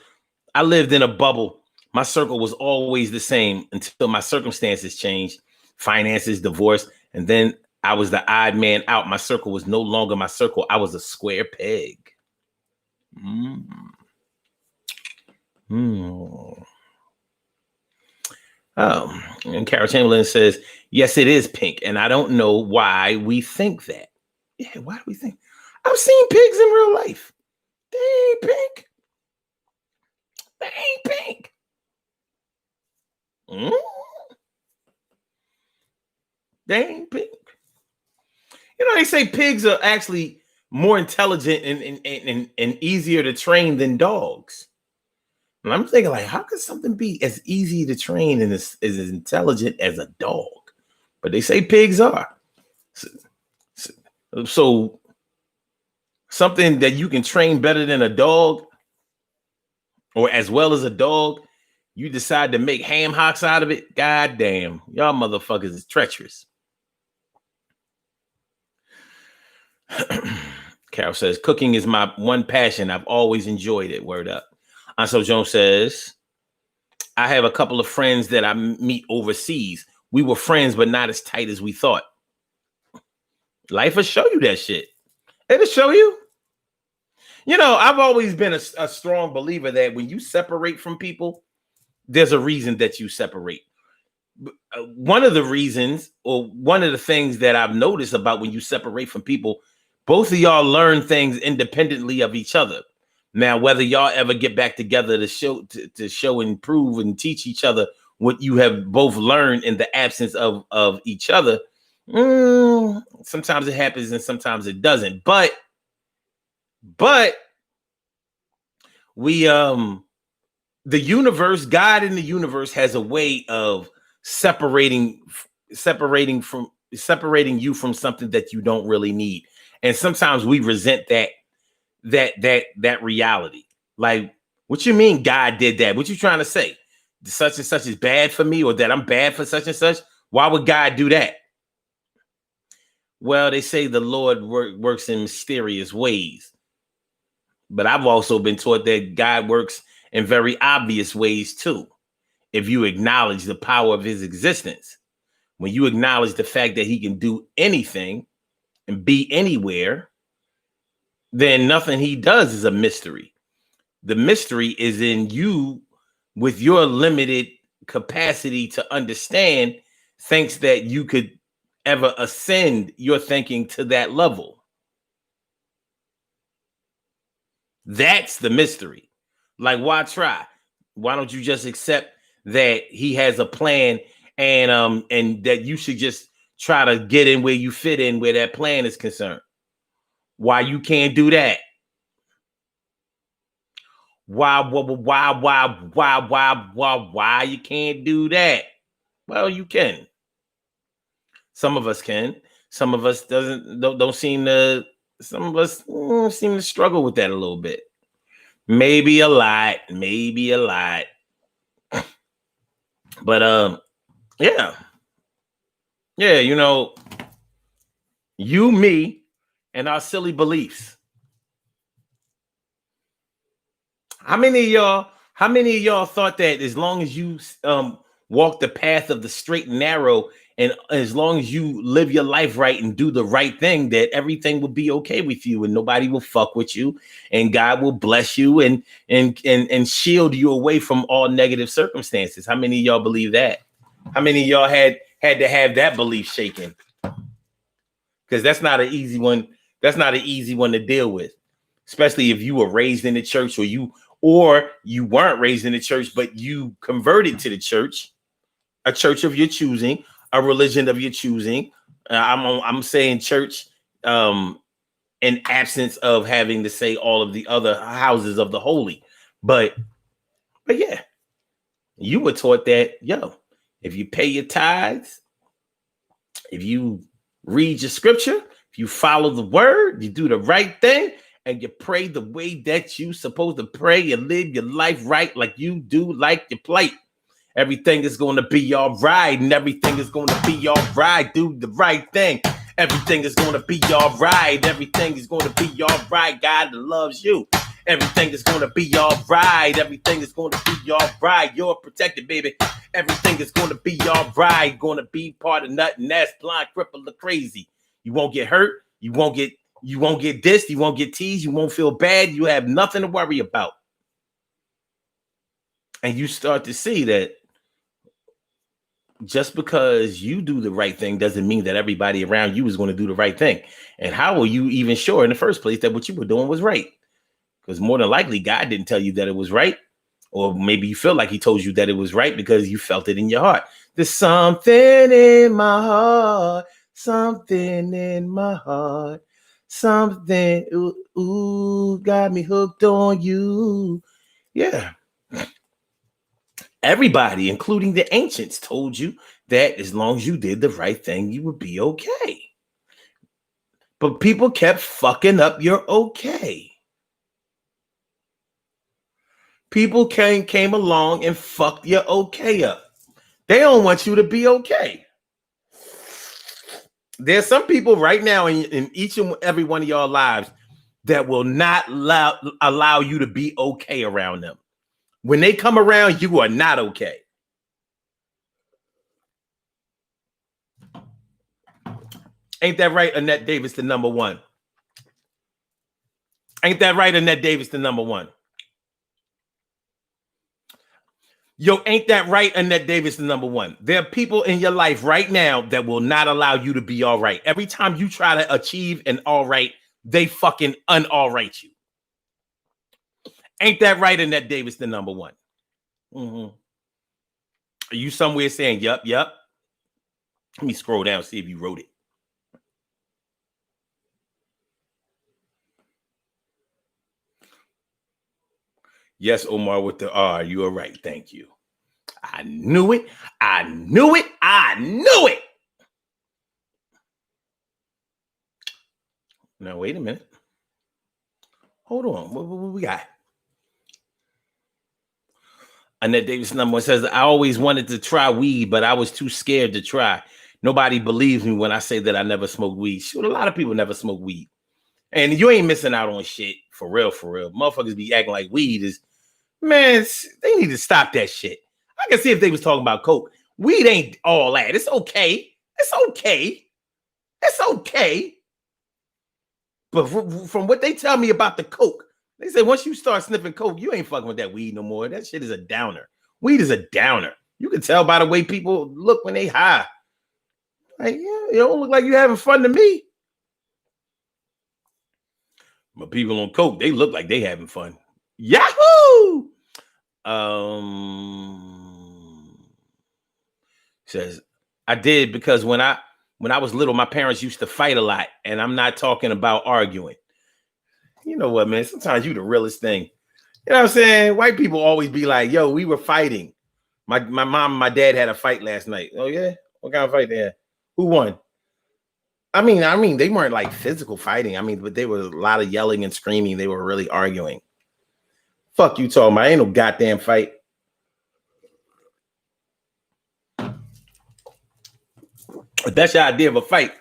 I lived in a bubble. My circle was always the same until my circumstances changed, finances, divorce, and then I was the odd man out. My circle was no longer my circle. I was a square peg. Oh, and Carol Chamberlain says, yes, it is pink. And I don't know why we think that. Yeah, why do we think? I've seen pigs in real life. They ain't pink. They ain't pink. They say pigs are actually more intelligent and easier to train than dogs. And I'm thinking, like, how could something be as easy to train and as intelligent as a dog? But they say pigs are. So something that you can train better than a dog, or as well as a dog, you decide to make ham hocks out of it. God damn, y'all motherfuckers is treacherous. Carol says, cooking is my one passion. I've always enjoyed it. Word up. Ansel Jones says, I have a couple of friends that I meet overseas. We were friends, but not as tight as we thought. Life will show you that shit. It'll show you. I've always been a strong believer that when you separate from people, there's a reason that you separate. One of the reasons, or one of the things that I've noticed about when you separate from people, both of y'all learn things independently of each other. Now, whether y'all ever get back together to show and prove and teach each other what you have both learned in the absence of each other, sometimes it happens and sometimes it doesn't. But we the universe, God in the universe has a way of separating you from something that you don't really need. And sometimes we resent that reality. Like, what you mean God did that? What you trying to say? Such and such is bad for me, or that I'm bad for such and such? Why would God do that? Well, they say the Lord works in mysterious ways. But I've also been taught that God works in very obvious ways too. If you acknowledge the power of his existence, when you acknowledge the fact that he can do anything and be anywhere, then nothing he does is a mystery. The mystery is in you with your limited capacity to understand, thinks that you could ever ascend your thinking to that level. That's the mystery. Like, why try? Why don't you just accept that he has a plan and that you should just try to get in where you fit in, where that plan is concerned? Why you can't do that? Why you can't do that? Well, you can. Some of us can. Some of us don't seem to. Some of us seem to struggle with that a little bit. Maybe a lot. But yeah. You know, you, me, and our silly beliefs. How many of y'all thought that as long as you walk the path of the straight and narrow, and as long as you live your life right and do the right thing, that everything will be okay with you and nobody will fuck with you and God will bless you and shield you away from all negative circumstances? How many of y'all believe that? How many of y'all had to have that belief shaken? Because that's not an easy one. That's not an easy one to deal with, especially if you were raised in the church, or you weren't raised in the church, but you converted to the church, a church of your choosing, a religion of your choosing. I'm saying church in absence of having to say all of the other houses of the holy. But yeah, you were taught that, if you pay your tithes, if you read your scripture, if you follow the word, you do the right thing, and you pray the way that you supposed to pray and live your life right, like you do, like your plate, everything is going to be all right, and everything is going to be all right. Do the right thing. Everything is going to be all right. Everything is going to be all right. God loves you. Everything is going to be all right. Everything is going to be all right. You're protected, baby. Everything is going to be all right. Going to be part of nothing. That's blind, crippled, or crazy. You won't get hurt. You won't get dissed. You won't get teased. You won't feel bad. You have nothing to worry about. And you start to see that just because you do the right thing doesn't mean that everybody around you is going to do the right thing. And how were you even sure in the first place that what you were doing was right? Because more than likely, God didn't tell you that it was right. Or maybe you feel like he told you that it was right because you felt it in your heart. There's something in my heart, something in my heart, something, ooh, got me hooked on you. Yeah. Everybody, including the ancients, told you that as long as you did the right thing, you would be okay. But people kept fucking up your okay. People came along and fucked your okay up. They don't want you to be okay. There's some people right now in each and every one of y'all lives that will not allow you to be okay around them. When they come around, you are not okay. Ain't that right, Annette Davis, the number one? Ain't that right, Annette Davis, the number one? Yo, ain't that right, Annette Davis, the number one? There are people in your life right now that will not allow you to be all right. Every time you try to achieve an all right, they fucking un-all right you. Ain't that right, Annette Davis, the number one? Mm-hmm. Are you somewhere saying, yup? Let me scroll down, see if you wrote it. Yes, Omar with the R. You are right. Thank you. I knew it. Now, wait a minute. Hold on. What we got? Annette Davis number one says, I always wanted to try weed, but I was too scared to try. Nobody believes me when I say that I never smoked weed. Shoot, a lot of people never smoke weed. And you ain't missing out on shit. For real. Motherfuckers be acting like weed is, man, they need to stop that shit. I can see if they was talking about coke. Weed ain't all that. It's okay. But from what they tell me about the coke, they say once you start sniffing coke, you ain't fucking with that weed no more. That shit is a downer. Weed is a downer. You can tell by the way people look when they high. Like, yeah, you don't look like you having fun to me. But people on coke, they look like they having fun. Yahoo! Says, I did because when I was little, my parents used to fight a lot, and I'm not talking about arguing. You know what, man? Sometimes you the realest thing. You know what I'm saying? White people always be like, yo, we were fighting. My mom and my dad had a fight last night. Oh, yeah? What kind of fight they had? Who won? I mean, they weren't like physical fighting. I mean, but there was a lot of yelling and screaming. They were really arguing. Fuck you talking about? Ain't no goddamn fight. If that's your idea of a fight,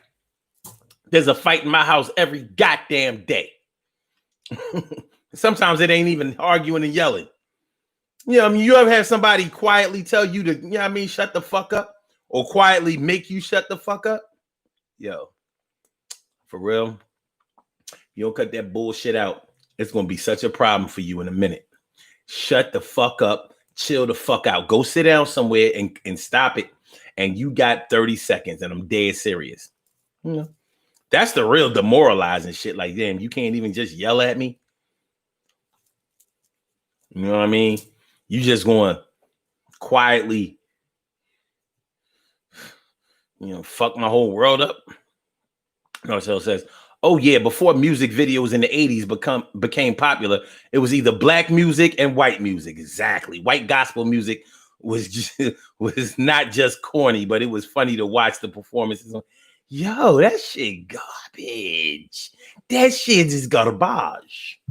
there's a fight in my house every goddamn day. Sometimes it ain't even arguing and yelling. You know, I mean, you ever have somebody quietly tell you to, you know what I mean, shut the fuck up, or quietly make you shut the fuck up? Yo, for real, you don't cut that bullshit out, it's gonna be such a problem for you in a minute. Shut the fuck up, chill the fuck out, go sit down somewhere and stop it. And you got 30 seconds, and I'm dead serious. You know, that's the real demoralizing shit. Like, damn, you can't even just yell at me. You know what I mean? You just going to quietly, you know, fuck my whole world up. Marcel says, oh yeah, before music videos in the 80s became popular, it was either black music and white music. Exactly. White gospel music was not just corny, but it was funny to watch the performances. Yo, that shit garbage. That shit is garbage.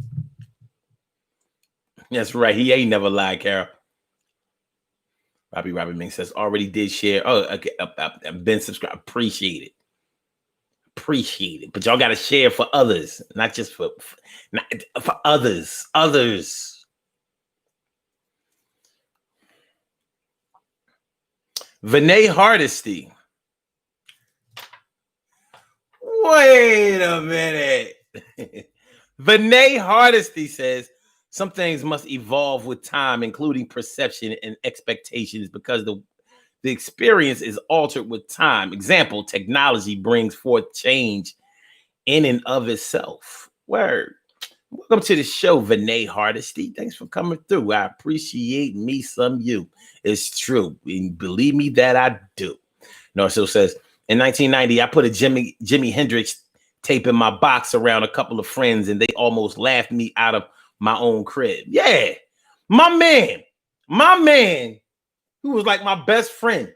That's right. He ain't never lied, Carol. Robbie Ming says, already did share. Oh, okay. I've been subscribed. Appreciate it. But y'all got to share for others, not just for others. Vinay Hardesty. Wait a minute. Vinay Hardesty says, some things must evolve with time, including perception and expectations, because the experience is altered with time. Example, technology brings forth change in and of itself. Word. Welcome to the show, Vinay Hardesty. Thanks for coming through. I appreciate me some you. It's true. And believe me that I do. Narciso says, in 1990, I put a Jimi Hendrix tape in my box around a couple of friends, and they almost laughed me out of my own crib. Yeah. My man, who was like my best friend,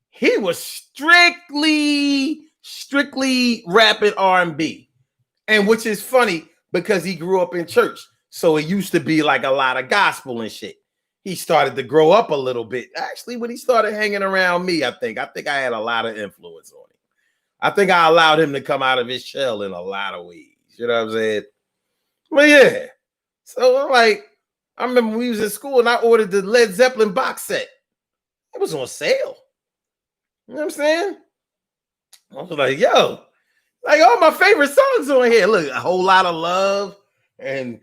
he was strictly rapping R&B. And which is funny because he grew up in church. So it used to be like a lot of gospel and shit. He started to grow up a little bit. Actually, when he started hanging around me, I think I had a lot of influence on him. I think I allowed him to come out of his shell in a lot of ways. You know what I'm saying? But yeah. So like, I remember when we was in school and I ordered the Led Zeppelin box set. It was on sale. You know what I'm saying? I was like, yo, like all my favorite songs on here. Look, A Whole Lot of Love and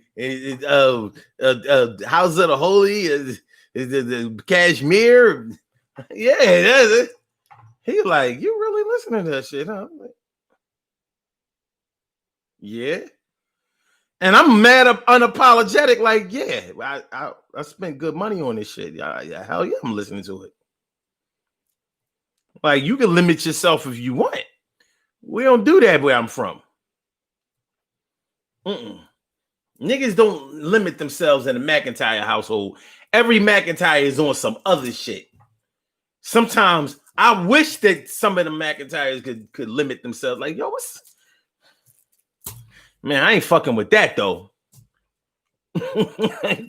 House of the Holy, the Kashmir. Yeah, that's it. He like, you really listening to that shit, huh? Like, yeah. And I'm mad up unapologetic, like, yeah, I spent good money on this shit. Yeah, hell yeah, I'm listening to it. Like, you can limit yourself if you want. We don't do that where I'm from. Niggas don't limit themselves in the McIntyre household. Every McIntyre is on some other shit. Sometimes I wish that some of the McIntyres could limit themselves. Like, yo, man, I ain't fucking with that though.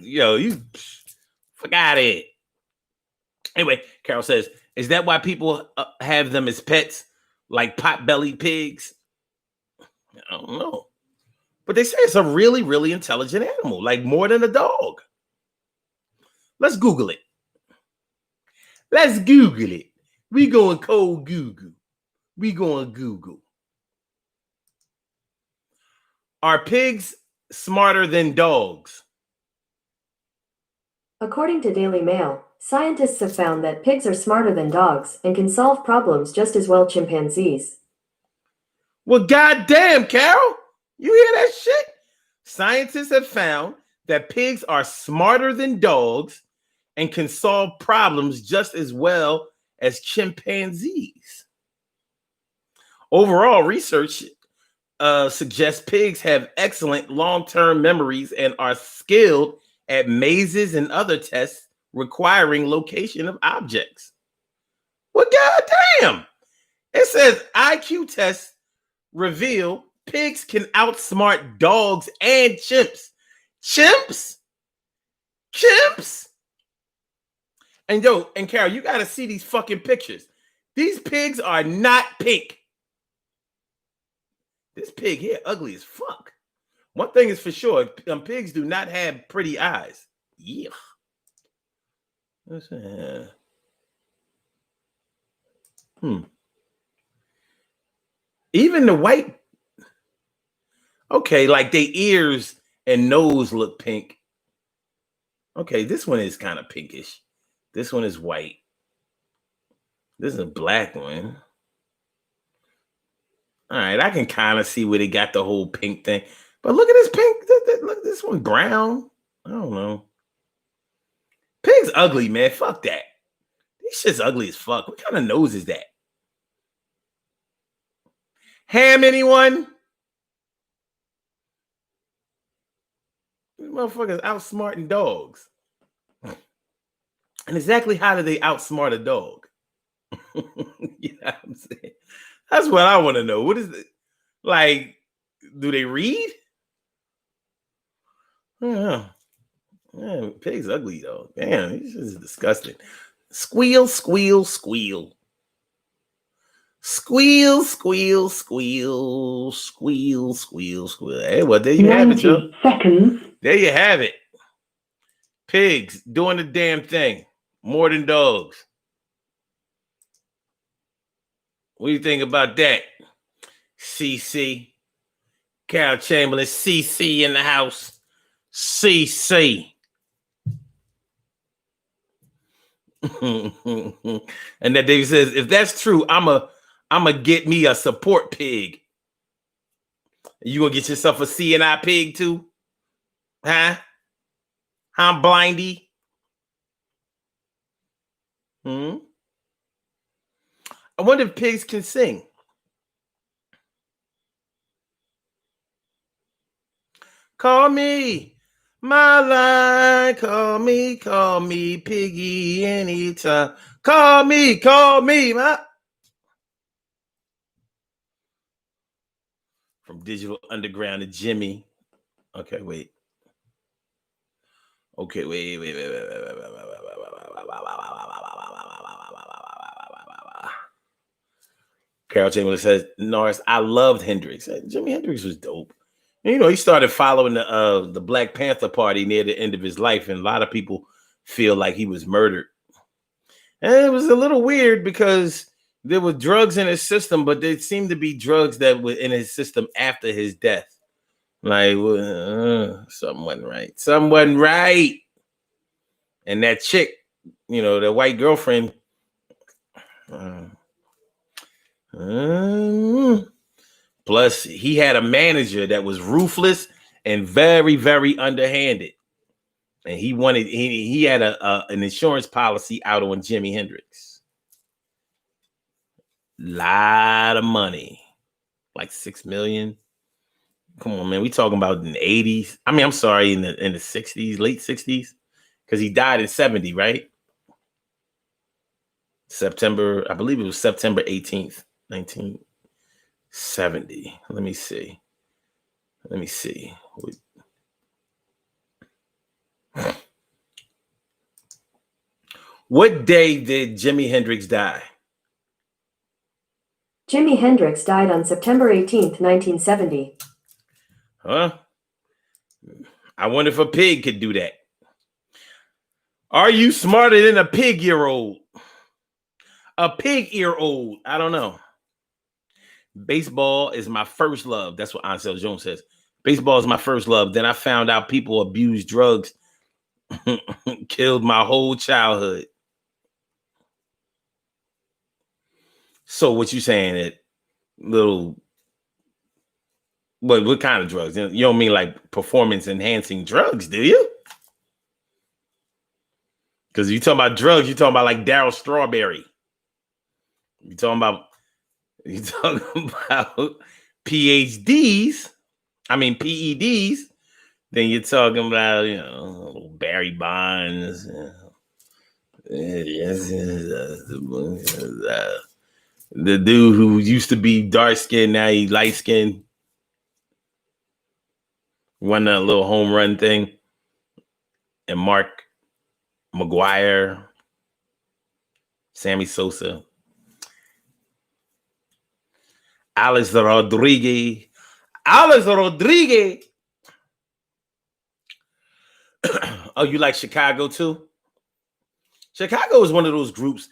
Yo, you forgot it. Anyway, Carol says, is that why people have them as pets, like pot-bellied pigs? I don't know. But they say it's a really, really intelligent animal, like more than a dog. Let's Google it. Let's Google it. We going cold Google. We going Google. Are pigs smarter than dogs? According to Daily Mail, scientists have found that pigs are smarter than dogs and can solve problems just as well as chimpanzees. Well, goddamn, Carol, you hear that shit? Scientists have found that pigs are smarter than dogs and can solve problems just as well as chimpanzees. Overall, research suggests pigs have excellent long-term memories and are skilled at mazes and other tests requiring location of objects. Well, goddamn! It says IQ tests reveal pigs can outsmart dogs and chimps. Chimps? And yo, and Carol, you got to see these fucking pictures. These pigs are not pink. This pig here, ugly as fuck. One thing is for sure, pigs do not have pretty eyes. Yeah. Even the white, okay, like their ears and nose look pink. Okay, this one is kind of pinkish. This one is white. This is a black one. All right, I can kind of see where they got the whole pink thing. But look at this pink. Look at this one brown. I don't know. Pig's ugly, man. Fuck that. This shit's ugly as fuck. What kind of nose is that? Ham, anyone? These motherfuckers outsmarting dogs. And exactly how do they outsmart a dog? You know what I'm saying? That's what I want to know. What is it? Like, do they read? I don't know. Man, pig's ugly though. Damn, this is disgusting. Squeal, squeal, squeal. Squeal, squeal, squeal, squeal, squeal, squeal. Hey, well, there you have it, Joe. Seconds. There you have it. Pigs doing the damn thing more than dogs. What do you think about that? CC. Carol Chamberlain, CC in the house. CC. And that David says, if that's true, I'm a get me a support pig. You gonna get yourself a CNI pig too? Huh? I'm blindy. I wonder if pigs can sing. Call me, my line. Call me, piggy, anytime. Call me, my. From Digital Underground to Jimmy. Okay, wait. Okay, wait. Carol Chamberlain says, Norris, I loved Hendrix. Jimi Hendrix was dope. And, you know, he started following the Black Panther Party near the end of his life, and a lot of people feel like he was murdered. And it was a little weird because there were drugs in his system, but there seemed to be drugs that were in his system after his death. Like, something wasn't right. Something wasn't right. And that chick, you know, the white girlfriend, plus he had a manager that was ruthless and very, very underhanded. And he had an insurance policy out on Jimi Hendrix. Lot of money, like $6 million. Come on, man. We talking about in the 80s. I mean, I'm sorry, in the 60s, late 60s, because he died in 70, right? September, I believe it was September 18th, 1970. Let me see. What day did Jimi Hendrix die? Jimi Hendrix died on September 18th, 1970. Huh? I wonder if a pig could do that. Are you smarter than a pig-year-old? A pig-year-old? I don't know. Baseball is my first love. That's what Ansel Jones says. Baseball is my first love. Then I found out people abused drugs. Killed my whole childhood. So what you saying that little... What kind of drugs? You don't mean like performance-enhancing drugs, do you? Because you talking about drugs, you talking about like Darryl Strawberry. You talking about PhDs. I mean PEDs. Then you're talking about Barry Bonds. The dude who used to be dark skinned, now he's light skinned. Won that little home run thing. And Mark McGuire, Sammy Sosa, Alex Rodriguez. Oh, you like Chicago too? Chicago is one of those groups.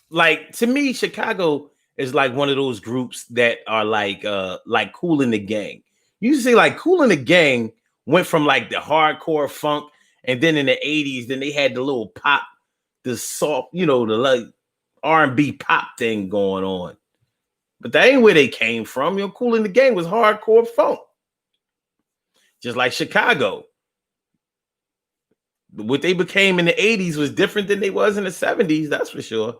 Like, to me, Chicago is like one of those groups that are like Kool and the Gang. You see, like Kool and the Gang went from like the hardcore funk, and then in the 80s, then they had the little pop, the soft, the like R&B pop thing going on. But that ain't where they came from. Kool and the Gang was hardcore funk. Just like Chicago. What they became in the 80s was different than they was in the 70s, that's for sure.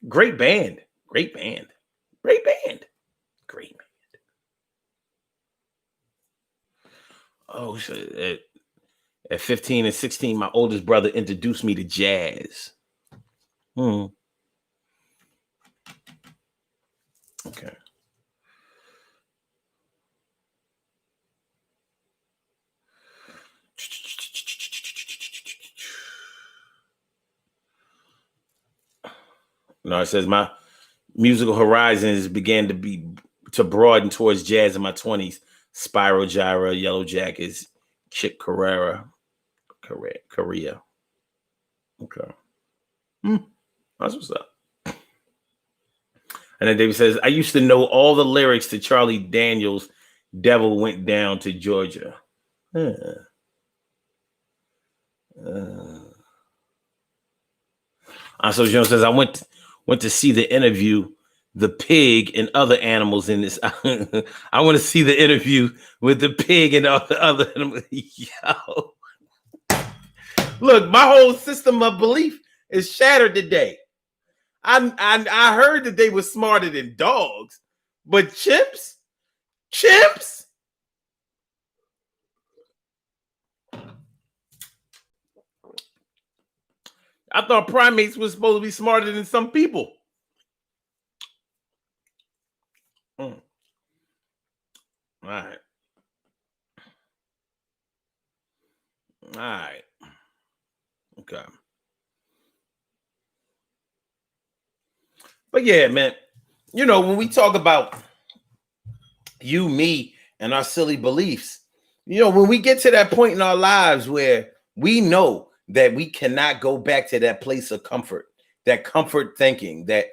Great band. Oh, shit. At 15 and 16, my oldest brother introduced me to jazz. Okay. No, it says my musical horizons began to broaden towards jazz in my 20s. Spiral Gyra, Yellow Jackets, Chick Corea. Okay. That's what's up. And then David says, I used to know all the lyrics to Charlie Daniels' Devil Went Down to Georgia. So Jones says, I went to see the interview, the pig and other animals in this. I want to see the interview with the pig and all the other animals. Yo. Look, my whole system of belief is shattered today. I heard that they were smarter than dogs, but chimps? I thought primates were supposed to be smarter than some people. All right. Okay. But yeah, man, when we talk about you, me, and our silly beliefs, when we get to that point in our lives where we know that we cannot go back to that place of comfort, that comfort thinking that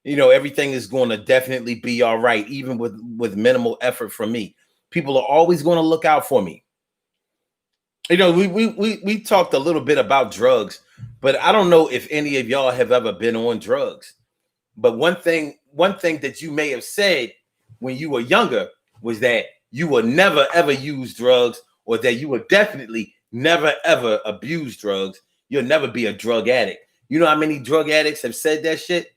everything is going to definitely be all right, even with minimal effort from me. People are always going to look out for me. We talked a little bit about drugs, but I don't know if any of y'all have ever been on drugs. But one thing that you may have said when you were younger was that you will never ever use drugs, or that you will definitely never ever abuse drugs. You'll never be a drug addict. You know how many drug addicts have said that shit?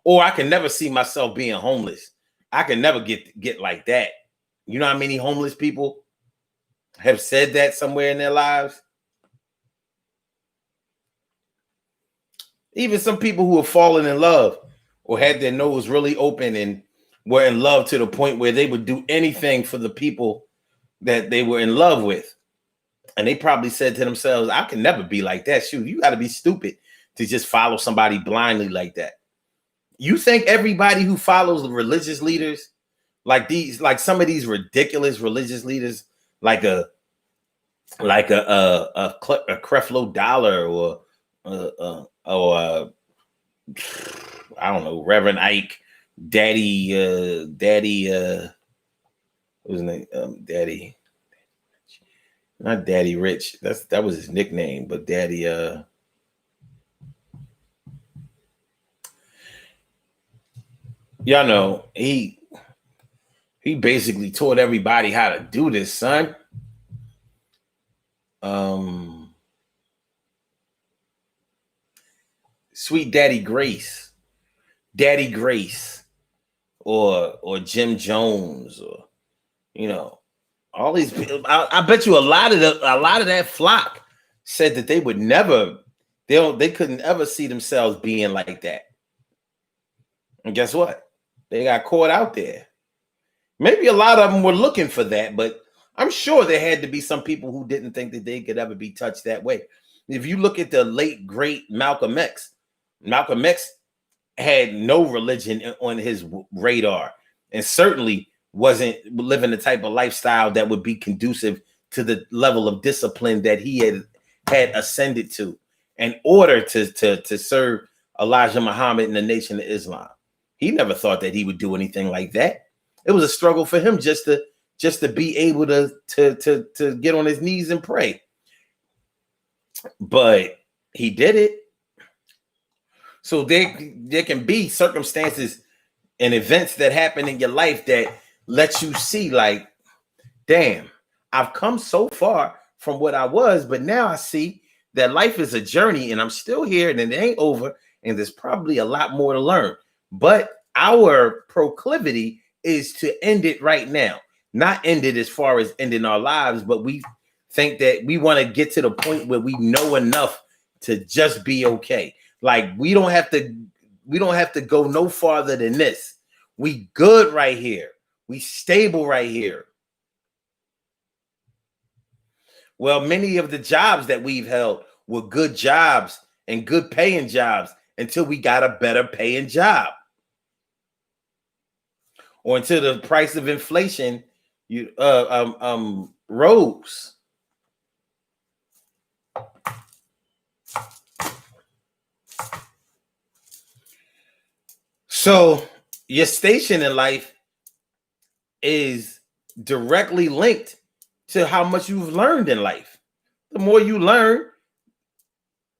Or I can never see myself being homeless. I can never get like that. You know how many homeless people have said that somewhere in their lives? Even some people who have fallen in love or had their nose really open and were in love to the point where they would do anything for the people that they were in love with. And they probably said to themselves, I can never be like that. Shoot, you got to be stupid to just follow somebody blindly like that. You think everybody who follows the religious leaders, like some of these ridiculous religious leaders, like a Creflo Dollar or I don't know, Reverend Ike, Daddy, what's his name? Daddy, not Daddy Rich. That was his nickname, but Daddy, y'all know he basically taught everybody how to do this, son. Sweet Daddy Grace, or Jim Jones, or all these people. I bet you a lot of that flock said that they would never, they couldn't ever see themselves being like that. And guess what? They got caught out there. Maybe a lot of them were looking for that, but I'm sure there had to be some people who didn't think that they could ever be touched that way. If you look at the late, great Malcolm X had no religion on his radar, and certainly wasn't living the type of lifestyle that would be conducive to the level of discipline that he had ascended to in order to serve Elijah Muhammad and the Nation of Islam. He never thought that he would do anything like that. It was a struggle for him just to be able to get on his knees and pray. But he did it. So there can be circumstances and events that happen in your life that let you see, like, damn, I've come so far from what I was, but now I see that life is a journey and I'm still here and it ain't over, and there's probably a lot more to learn. But our proclivity is to end it right now. Not end it as far as ending our lives, but we think that we want to get to the point where we know enough to just be okay. Like we don't have to go no farther than this. We good right here. We stable right here. Well, many of the jobs that we've held were good jobs and good paying jobs until we got a better paying job. Or until the price of inflation rose. So your station in life is directly linked to how much you've learned in life. The more you learn,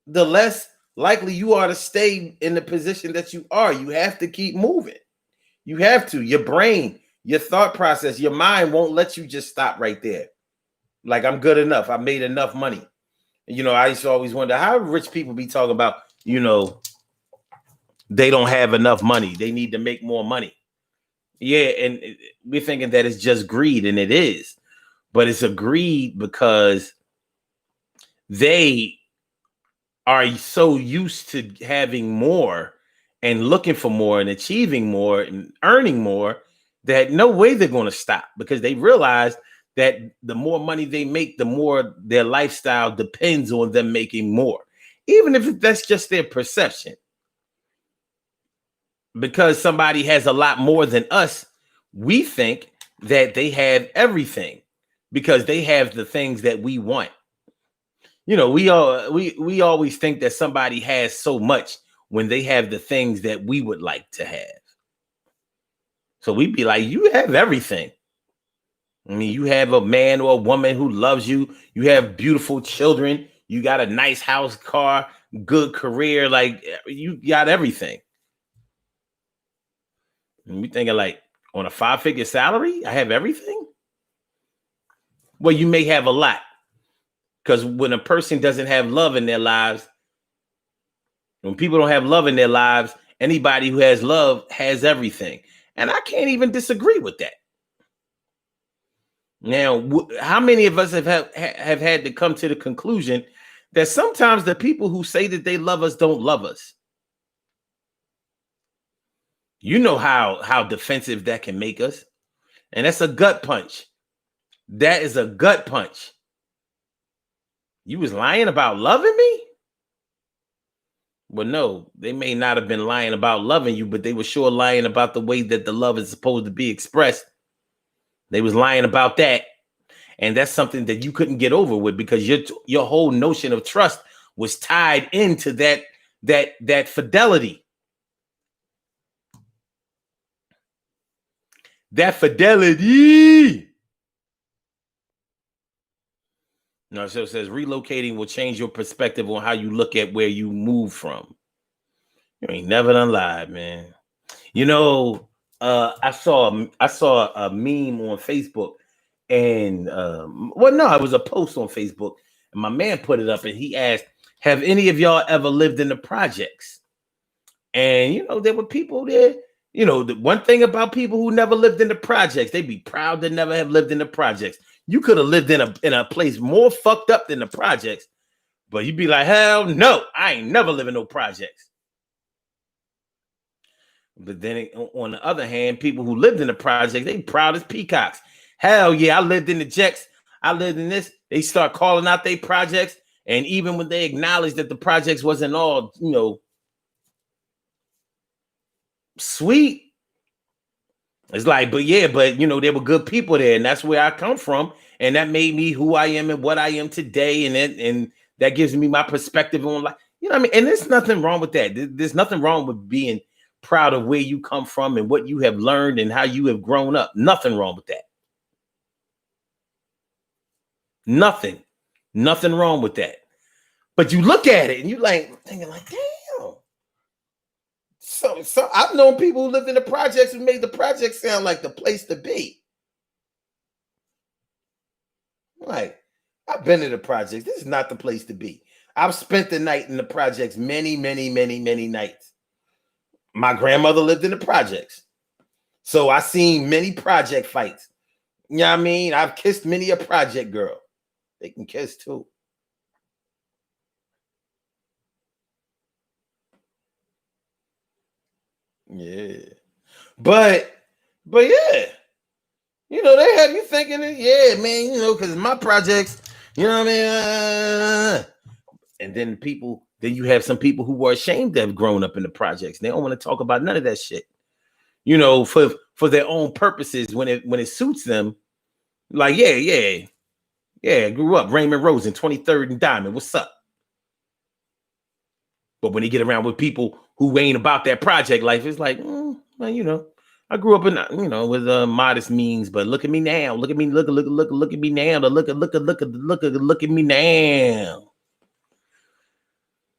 the less likely you are to stay in the position that you are. You have to keep moving. You have to. Your brain, your thought process, your mind won't let you just stop right there. Like, I'm good enough. I made enough money. I used to always wonder how rich people be talking about, they don't have enough money. They need to make more money. Yeah, and we're thinking that it's just greed, and it is. But it's a greed because they are so used to having more and looking for more and achieving more and earning more that no way they're going to stop, because they realize that the more money they make, the more their lifestyle depends on them making more, even if that's just their perception. Because somebody has a lot more than us, we think that they have everything because they have the things that we want. We always think that somebody has so much when they have the things that we would like to have. So we'd be like, you have everything. I mean, you have a man or a woman who loves you. You have beautiful children. You got a nice house, car, good career. Like, you got everything. And we thinking like, On a 5-figure salary, I have everything? Well, you may have a lot. Because when a person doesn't have love in their lives, when people don't have love in their lives, anybody who has love has everything. And I can't even disagree with that. Now, how many of us have had to come to the conclusion that sometimes the people who say that they love us don't love us? You know how defensive that can make us. And that's a gut punch. That is a gut punch. You was lying about loving me? Well, no, they may not have been lying about loving you, but they were sure lying about the way that the love is supposed to be expressed. They was lying about that. And that's something that you couldn't get over with because your whole notion of trust was tied into that fidelity. That fidelity. No, so it says relocating will change your perspective on how you look at where you move from. You ain't never done lied, man. You know, I saw a meme on Facebook, and well, no, it was a post on Facebook, and my man put it up, and he asked, "Have any of y'all ever lived in the projects?" And you know, there were people there. You know, the one thing about people who never lived in the projects, they'd be proud to never have lived in the projects. You could have lived in a place more fucked up than the projects, but you'd be like, hell no, I ain't never living no projects. But then on the other hand, people who lived in the project, they proud as peacocks. Hell yeah, I lived in the Jets. I lived in this. They start calling out their projects. And even when they acknowledge that the projects wasn't all, you know, sweet, it's like, but yeah, but you know, there were good people there, and that's where I come from. And that made me who I am and what I am today. And that gives me my perspective on life. You know what I mean? And there's nothing wrong with that. There's nothing wrong with being proud of where you come from and what you have learned and how you have grown up. Nothing wrong with that. Nothing wrong with that. But you look at it and you like thinking like, damn. So I've known people who lived in the projects who made the projects sound like the place to be. Like, I've been to the projects. This is not the place to be. I've spent the night in the projects many nights. My grandmother lived in the projects. So I seen many project fights. You know what I mean? I've kissed many a project girl. They can kiss too. Yeah. But yeah. You know, they have you thinking, yeah, man, you know, because my projects, you know what I mean? And then you have some people who were ashamed to have grown up in the projects. They don't want to talk about none of that shit. You know, for their own purposes, when it suits them, like, yeah, I grew up Raymond Rose in 23rd and Diamond. What's up? But when they get around with people who ain't about that project life, it's like, well, you know, I grew up in, you know, with modest means, but look at me now. Look at me. Look at me now. Look at me now.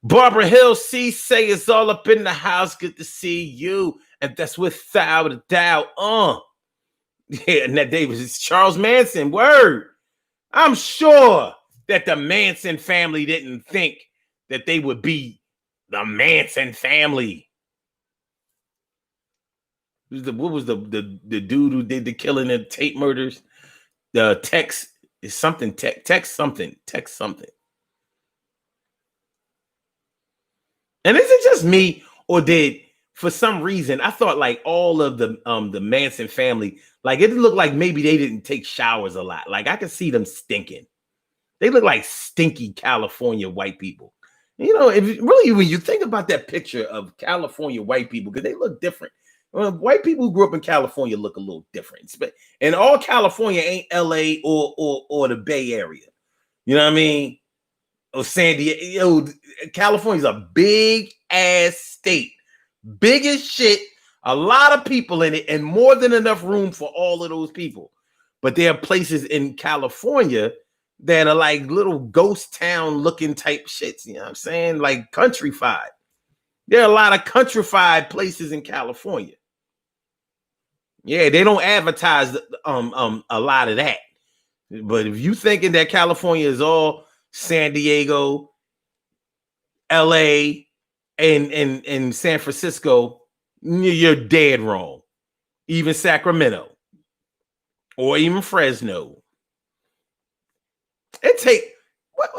Barbara Hill C say it's all up in the house. Good to see you. And that's without a doubt. Yeah, and that Davis is Charles Manson. Word. I'm sure that the Manson family didn't think that they would be the Manson family. What was the dude who did the killing and tape murders? The Tex something. And is it just me, or did for some reason I thought like all of the Manson family, like it looked like maybe they didn't take showers a lot. Like I could see them stinking. They look like stinky California white people. You know, really when you think about that picture of California white people, because they look different. White people who grew up in California look a little different. And all California ain't LA or the Bay Area. You know what I mean? Or San Diego. California's a big ass state. Big as shit. A lot of people in it, and more than enough room for all of those people. But there are places in California that are like little ghost town looking type shits. You know what I'm saying? Like countrified. There are a lot of countrified places in California. Yeah, they don't advertise a lot of that. But if you thinking that California is all San Diego, LA, and San Francisco, you're dead wrong. Even Sacramento or even Fresno. It take what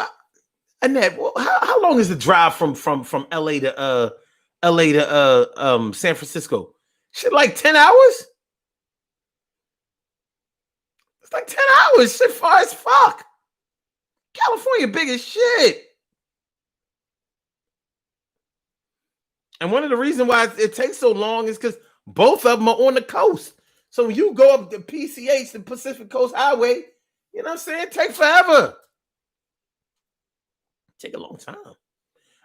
Annette, how long is the drive from LA to San Francisco? Shit, like 10 hours? It's like 10 hours. Shit far as fuck. California big as shit. And one of the reasons why it takes so long is because both of them are on the coast. So when you go up the PCH, the Pacific Coast Highway, you know what I'm saying? It take forever. Take a long time.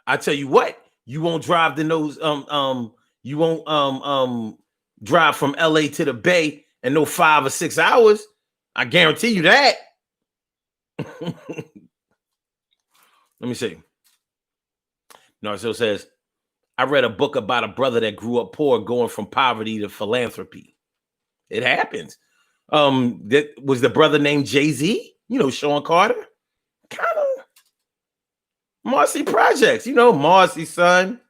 I tell you what, you won't drive to those you won't drive from LA to the Bay in no 5 or 6 hours. I guarantee you that. Let me see. Narciso says, I read a book about a brother that grew up poor going from poverty to philanthropy. It happens. That was the brother named Jay-Z, you know, Sean Carter. Kind of Marcy Projects, you know, Marcy's son.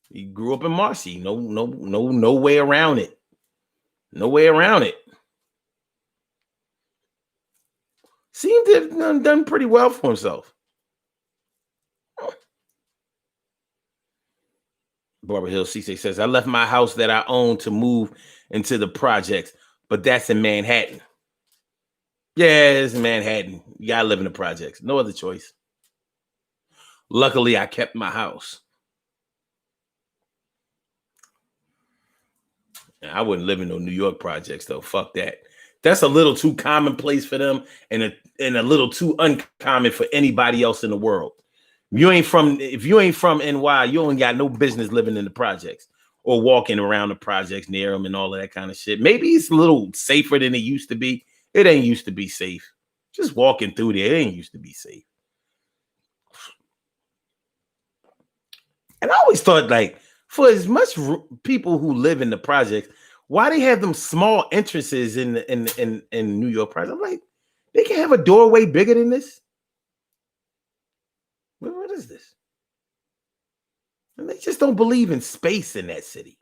He grew up in Marcy. No way around it. No way around it. Seemed to have done pretty well for himself. Barbara Hill CC says, I left my house that I own to move into the projects, but that's in Manhattan. Yeah, it's in Manhattan. You gotta live in the projects. No other choice. Luckily, I kept my house. I wouldn't live in no New York projects, though. Fuck that. That's a little too commonplace for them and a little too uncommon for anybody else in the world. If you ain't from NY, you ain't got no business living in the projects or walking around the projects near them and all of that kind of shit. Maybe it's a little safer than it used to be. It ain't used to be safe. Just walking through there, it ain't used to be safe. And I always thought, like, for as much people who live in the projects, why they have them small entrances in New York projects? I'm like, they can have a doorway bigger than this. What is this? And they just don't believe in space in that city.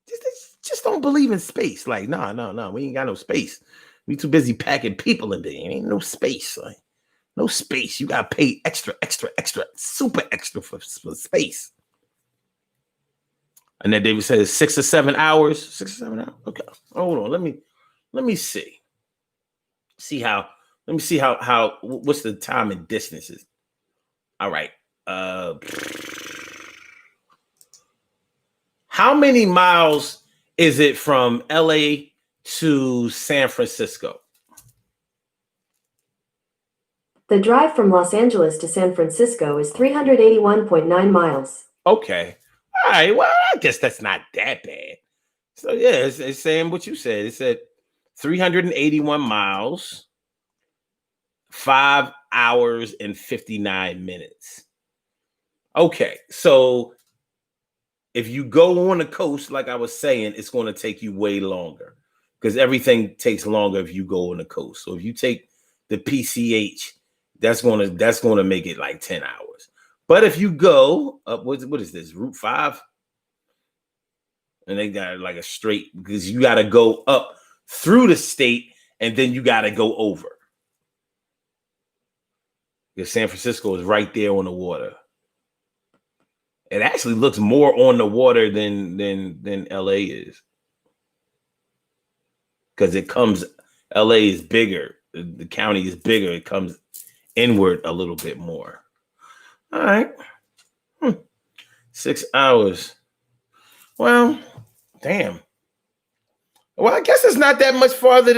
They just don't believe in space. Like, no, we ain't got no space. We too busy packing people in there. Ain't no space. Like, no space. You gotta pay extra, super extra for space. And then David says 6 or 7 hours. 6 or 7 hours. Okay. Hold on. Let me see. Let me see how what's the time and distances. All right. How many miles is it from LA to San Francisco? The drive from Los Angeles to San Francisco is 381.9 miles. Okay. All right. Well, I guess that's not that bad. So, yeah, it's saying what you said. It said 381 miles, 5 hours and 59 minutes. Okay. So, if you go on the coast, like I was saying, it's going to take you way longer because everything takes longer if you go on the coast. So, if you take the PCH, that's going to make it like 10 hours. But if you go up, what is this, Route 5? And they got like a straight, because you got to go up through the state and then you got to go over. Because San Francisco is right there on the water. It actually looks more on the water than LA is. Because LA is bigger. The county is bigger. It comes inward a little bit more. All right. 6 hours. Well, damn. Well, I guess it's not that much farther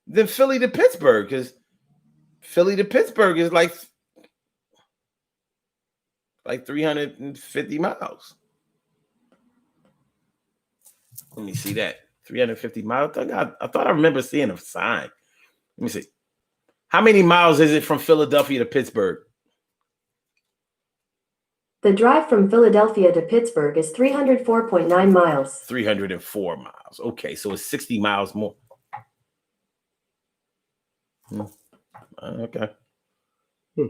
than Philly to Pittsburgh, because Philly to Pittsburgh is like 350 miles. Let me see that. 350 miles. I thought I remember seeing a sign. Let me see. How many miles is it from Philadelphia to Pittsburgh? The drive from Philadelphia to Pittsburgh is 304.9 miles. 304 miles. Okay, so it's 60 miles more. Okay. I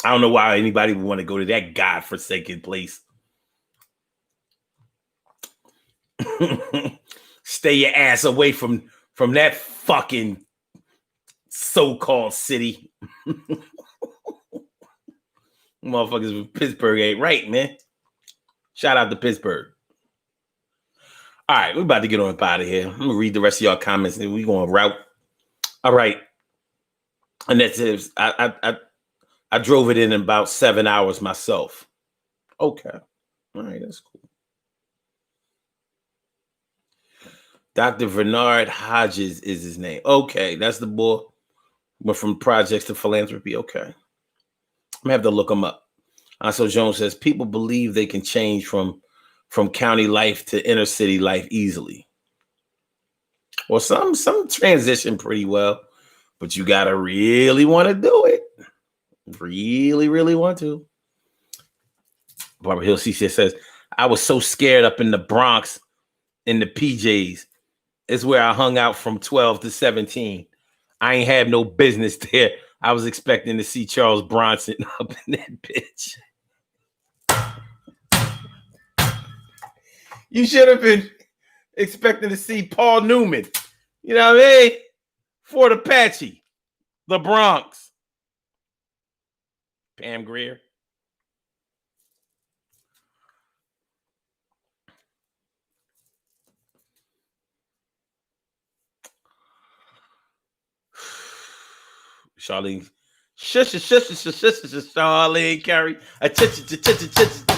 don't know why anybody would want to go to that godforsaken place. Stay your ass away from that fucking so-called city. Motherfuckers from Pittsburgh ain't right, man. Shout out to Pittsburgh. All right, we're about to get on up out of here. I'm gonna read the rest of y'all comments and we're gonna route. All right. And that's it. I drove it in about 7 hours myself. Okay. All right, that's cool. Dr. Bernard Hodges is his name. Okay, that's the boy. Went from projects to philanthropy. Okay. I'm gonna have to look him up. Also, Jones says people believe they can change from county life to inner city life easily. Well, some transition pretty well, but you gotta really want to do it. Really, really want to. Barbara Hill CC says, I was so scared up in the Bronx in the PJs. It's where I hung out from 12 to 17. I ain't have no business there. I was expecting to see Charles Bronson up in that bitch. You should have been expecting to see Paul Newman. You know what I mean? Fort Apache, the Bronx. Pam Grier. Charlene. Charlene Curry.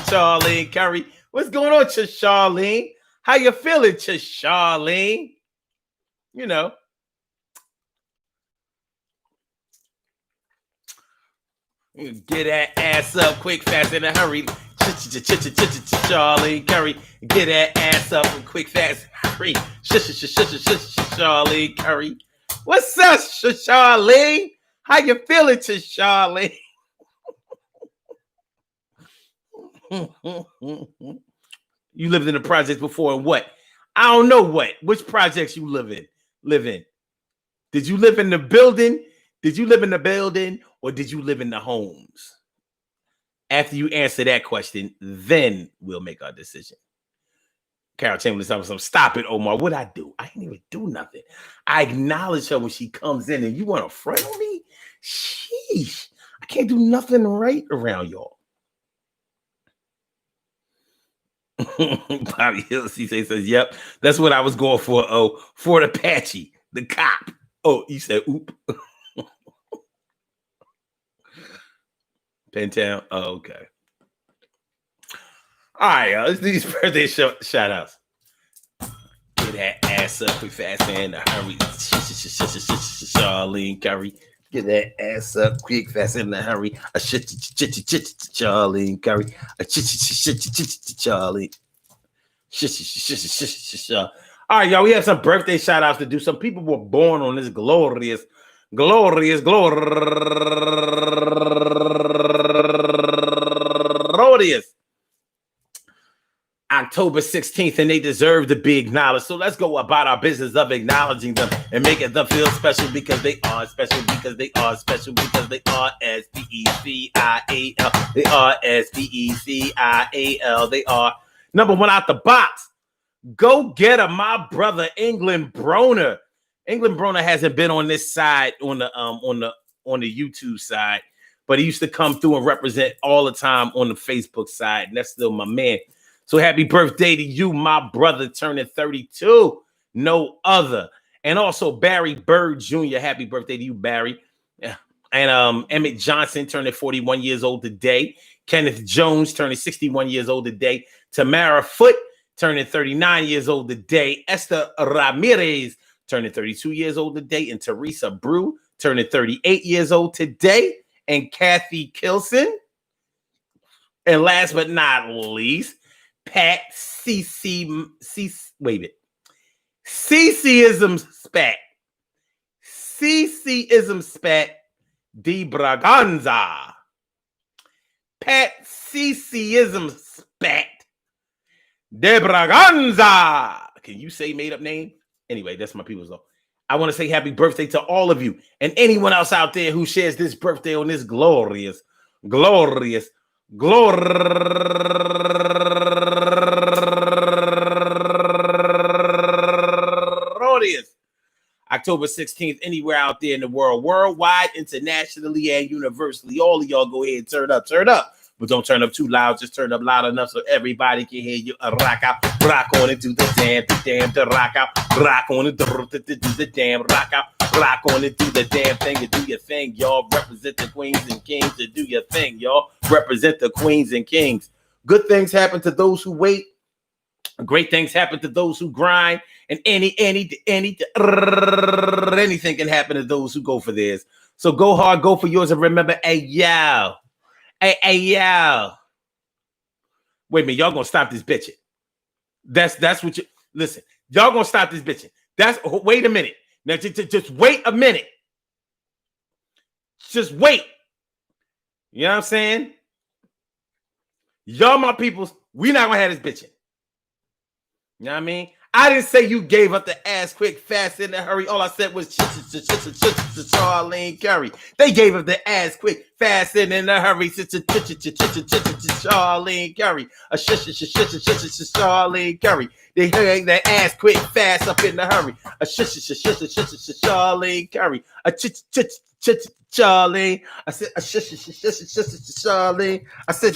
Charlene Curry. What's going on, Charlene? How you feeling, Charlene? You know. Get that ass up quick, fast, in a hurry. Charlene Curry. Get that ass up quick, fast, hurry. Charlene Curry. What's up, Charlene? How you feeling, Charlene? You lived in the projects before, and what? I don't know what. Which projects you live in? Did you live in the building? Did you live in the building, or did you live in the homes? After you answer that question, then we'll make our decision. Carol Chamberlain says, stop it, Omar. What'd I do? I didn't even do nothing. I acknowledge her when she comes in, and you want to front on me? Sheesh. I can't do nothing right around y'all. Bobby Hill CC says, yep, that's what I was going for. Oh, Fort Apache, the cop. Oh, you said, oop. Pentown. Oh, okay. All right, y'all. Let's do these birthday shout outs. Get that ass up quick, fast, and hurry. Charlene Curry. Get that ass up quick, fast, and hurry. Charlene Curry. Charlie. All right, y'all. We have some birthday shout outs to do. Some people were born on this glorious October 16th, and they deserve to be acknowledged. So let's go about our business of acknowledging them and making them feel special because they are special, because they are special, because they are S-P-E-C-I-A-L. They are S-P-E-C-I-A-L. They are number one out the box. Go get her, my brother England Broner. England Broner hasn't been on this side on the YouTube side, but he used to come through and represent all the time on the Facebook side, and that's still my man. So happy birthday to you, my brother, turning 32. No other. And also Barry Bird Jr. Happy birthday to you, Barry. And Emmett Johnson turning 41 years old today. Kenneth Jones turning 61 years old today. Tamara Foote turning 39 years old today. Esther Ramirez turning 32 years old today. And Teresa Brew turning 38 years old today. And Kathy Kilson. And last but not least, Pat CCism spat. CCism spat de Braganza. Pat CCism spat de Braganza. Can you say made up name? Anyway, that's my people's though. I want to say happy birthday to all of you and anyone else out there who shares this birthday on this glorious, glorious, glorious October 16th, anywhere out there in the world, worldwide, internationally, and universally. All of y'all go ahead and turn up. But don't turn up too loud. Just turn up loud enough so everybody can hear you. Rock out, rock on it, do the damn, to rock out, rock on it, do the damn, rock out, rock on it, do the damn thing, to do your thing, y'all. Represent the queens and kings, to do your thing, y'all. Represent the queens and kings. Good things happen to those who wait. Great things happen to those who grind, and anything can happen to those who go for theirs. So go hard, go for yours, and remember, hey yo. Wait a minute, y'all gonna stop this bitching. That's what you listen. Y'all gonna stop this bitching. Wait a minute. Now just wait a minute. Just wait. You know what I'm saying? Y'all, my peoples, we not gonna have this bitching. You know what I mean? I didn't say you gave up the ass quick, fast, in a hurry. All I said was Charlene Curry. They gave up the ass quick, fast, and in a hurry. Charlene Curry. Charlene Curry. They gave their ass quick, fast, up in a hurry. Charlene Curry. Charlie. I said Charlie. I said Charlie. I said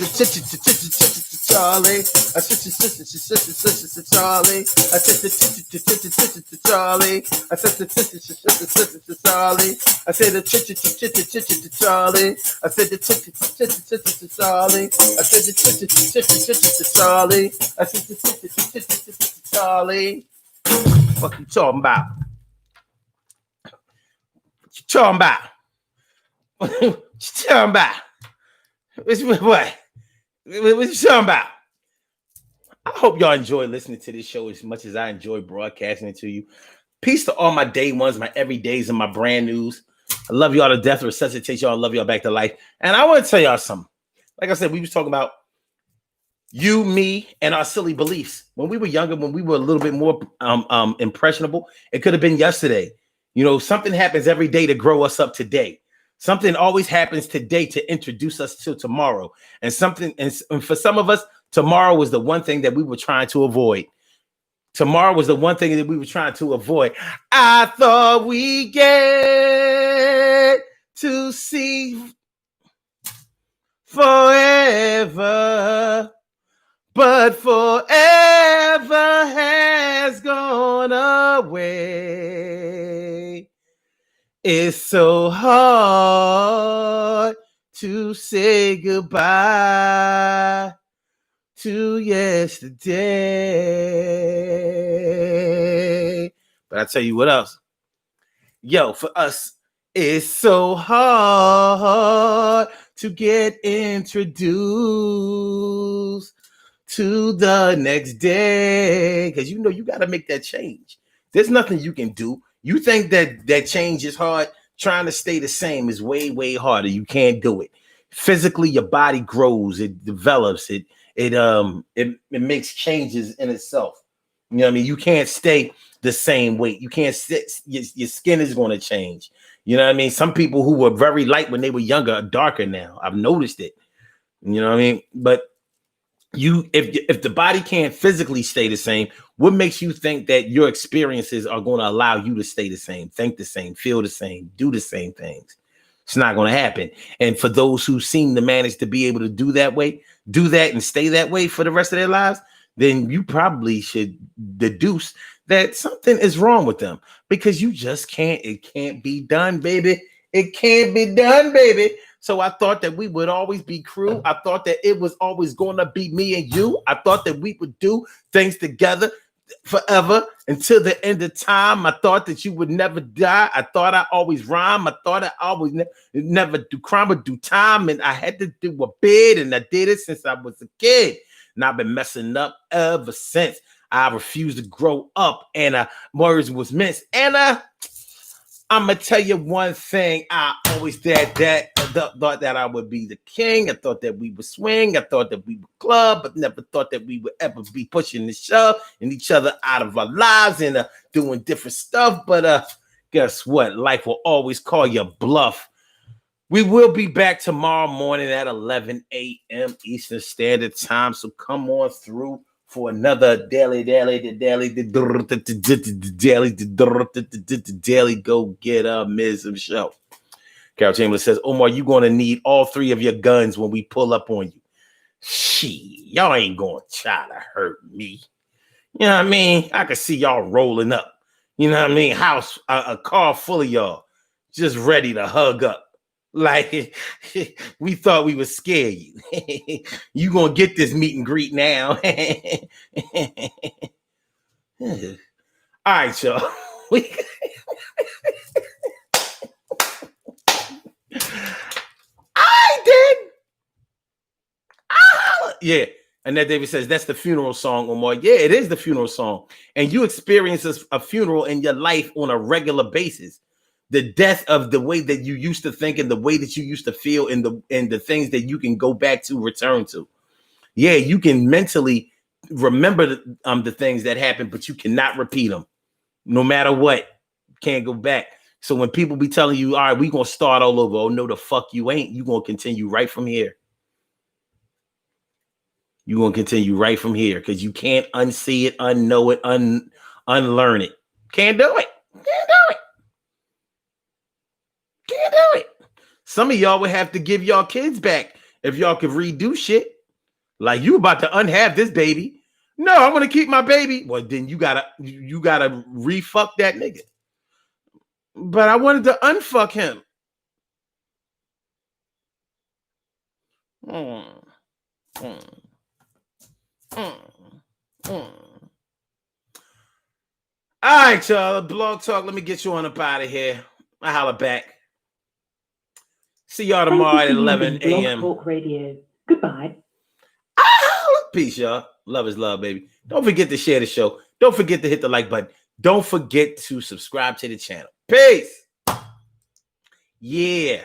Charlie. I said Charlie. I said Charlie. I said Charlie. I said Charlie. I said Charlie. What you talking about? What you talking about? What you talking about? What you talking about? I hope y'all enjoy listening to this show as much as I enjoy broadcasting it to you. Peace to all my day ones, my everydays, and my brand news. I love y'all to death, resuscitate y'all, love y'all back to life. And I want to tell y'all something. Like I said, we was talking about you, me, and our silly beliefs. When we were younger, when we were a little bit more impressionable, it could have been yesterday. You know, something happens every day to grow us up today. Something always happens today to introduce us to tomorrow. And for some of us, tomorrow was the one thing that we were trying to avoid. Tomorrow was the one thing that we were trying to avoid. I thought we get to see forever, but forever has gone away. It's so hard to say goodbye to yesterday. But I tell you what else. Yo, for us, it's so hard to get introduced to the next day. Because you know you got to make that change. There's nothing you can do. You think that change is hard. Trying to stay the same is way, way harder. You can't do it. Physically, your body grows. It develops. It makes changes in itself. You know what I mean? You can't stay the same weight. You can't sit. Your skin is going to change. You know what I mean? Some people who were very light when they were younger are darker now. I've noticed it. You know what I mean? But if the body can't physically stay the same, what makes you think that your experiences are going to allow you to stay the same, think the same, feel the same, do the same things? It's not going to happen. And for those who seem to manage to be able to do that and stay that way for the rest of their lives, then you probably should deduce that something is wrong with them, because you just can't. It can't be done, baby. It can't be done, baby. So I thought that we would always be crew. I thought that it was always going to be me and you. I thought that we would do things together forever until the end of time. I thought that you would never die. I thought I always rhyme. I thought I always never do crime or do time. And I had to do a bid, and I did it since I was a kid. And I've been messing up ever since. I refused to grow up, and words was missed. And I'm gonna tell you one thing. I always thought that I would be the king. I thought that we would swing. I thought that we would club, but never thought that we would ever be pushing the shove and each other out of our lives and doing different stuff. But guess what? Life will always call you bluff. We will be back tomorrow morning at 11 a.m. Eastern Standard Time. So come on through for another daily go get Ms. show. Carol Chamberlain says, Omar, you're going to need all three of your guns when we pull up on you. Shit, y'all ain't going to try to hurt me. You know what I mean? I can see y'all rolling up. You know what I mean? House, a car full of y'all just ready to hug up. Like, we thought we would scare you. You gonna get this meet and greet now. All right, y'all. I did. Yeah. Annette Davis says, that's the funeral song, Omar. Yeah, it is the funeral song. And you experience a funeral in your life on a regular basis. The death of the way that you used to think and the way that you used to feel and the things that you can go back to, return to. Yeah, you can mentally remember the things that happened, but you cannot repeat them. No matter what, can't go back. So when people be telling you, all right, we're going to start all over. Oh, no, the fuck you ain't. You're going to continue right from here. You're going to continue right from here because you can't unsee it, unknow it, unlearn it. Can't do it. Can't do it. Can't do it. Some of y'all would have to give y'all kids back if y'all could redo shit. Like, you about to unhave this baby. No, I'm gonna keep my baby. Well, then you gotta refuck that nigga. But I wanted to unfuck him. All right, y'all. Blog Talk. Let me get you on up out of here. I holla back. See y'all tomorrow at 11 a.m. Blog Talk Radio. Goodbye. Peace, y'all. Love is love, baby. Don't forget to share the show. Don't forget to hit the like button. Don't forget to subscribe to the channel. Peace. Yeah.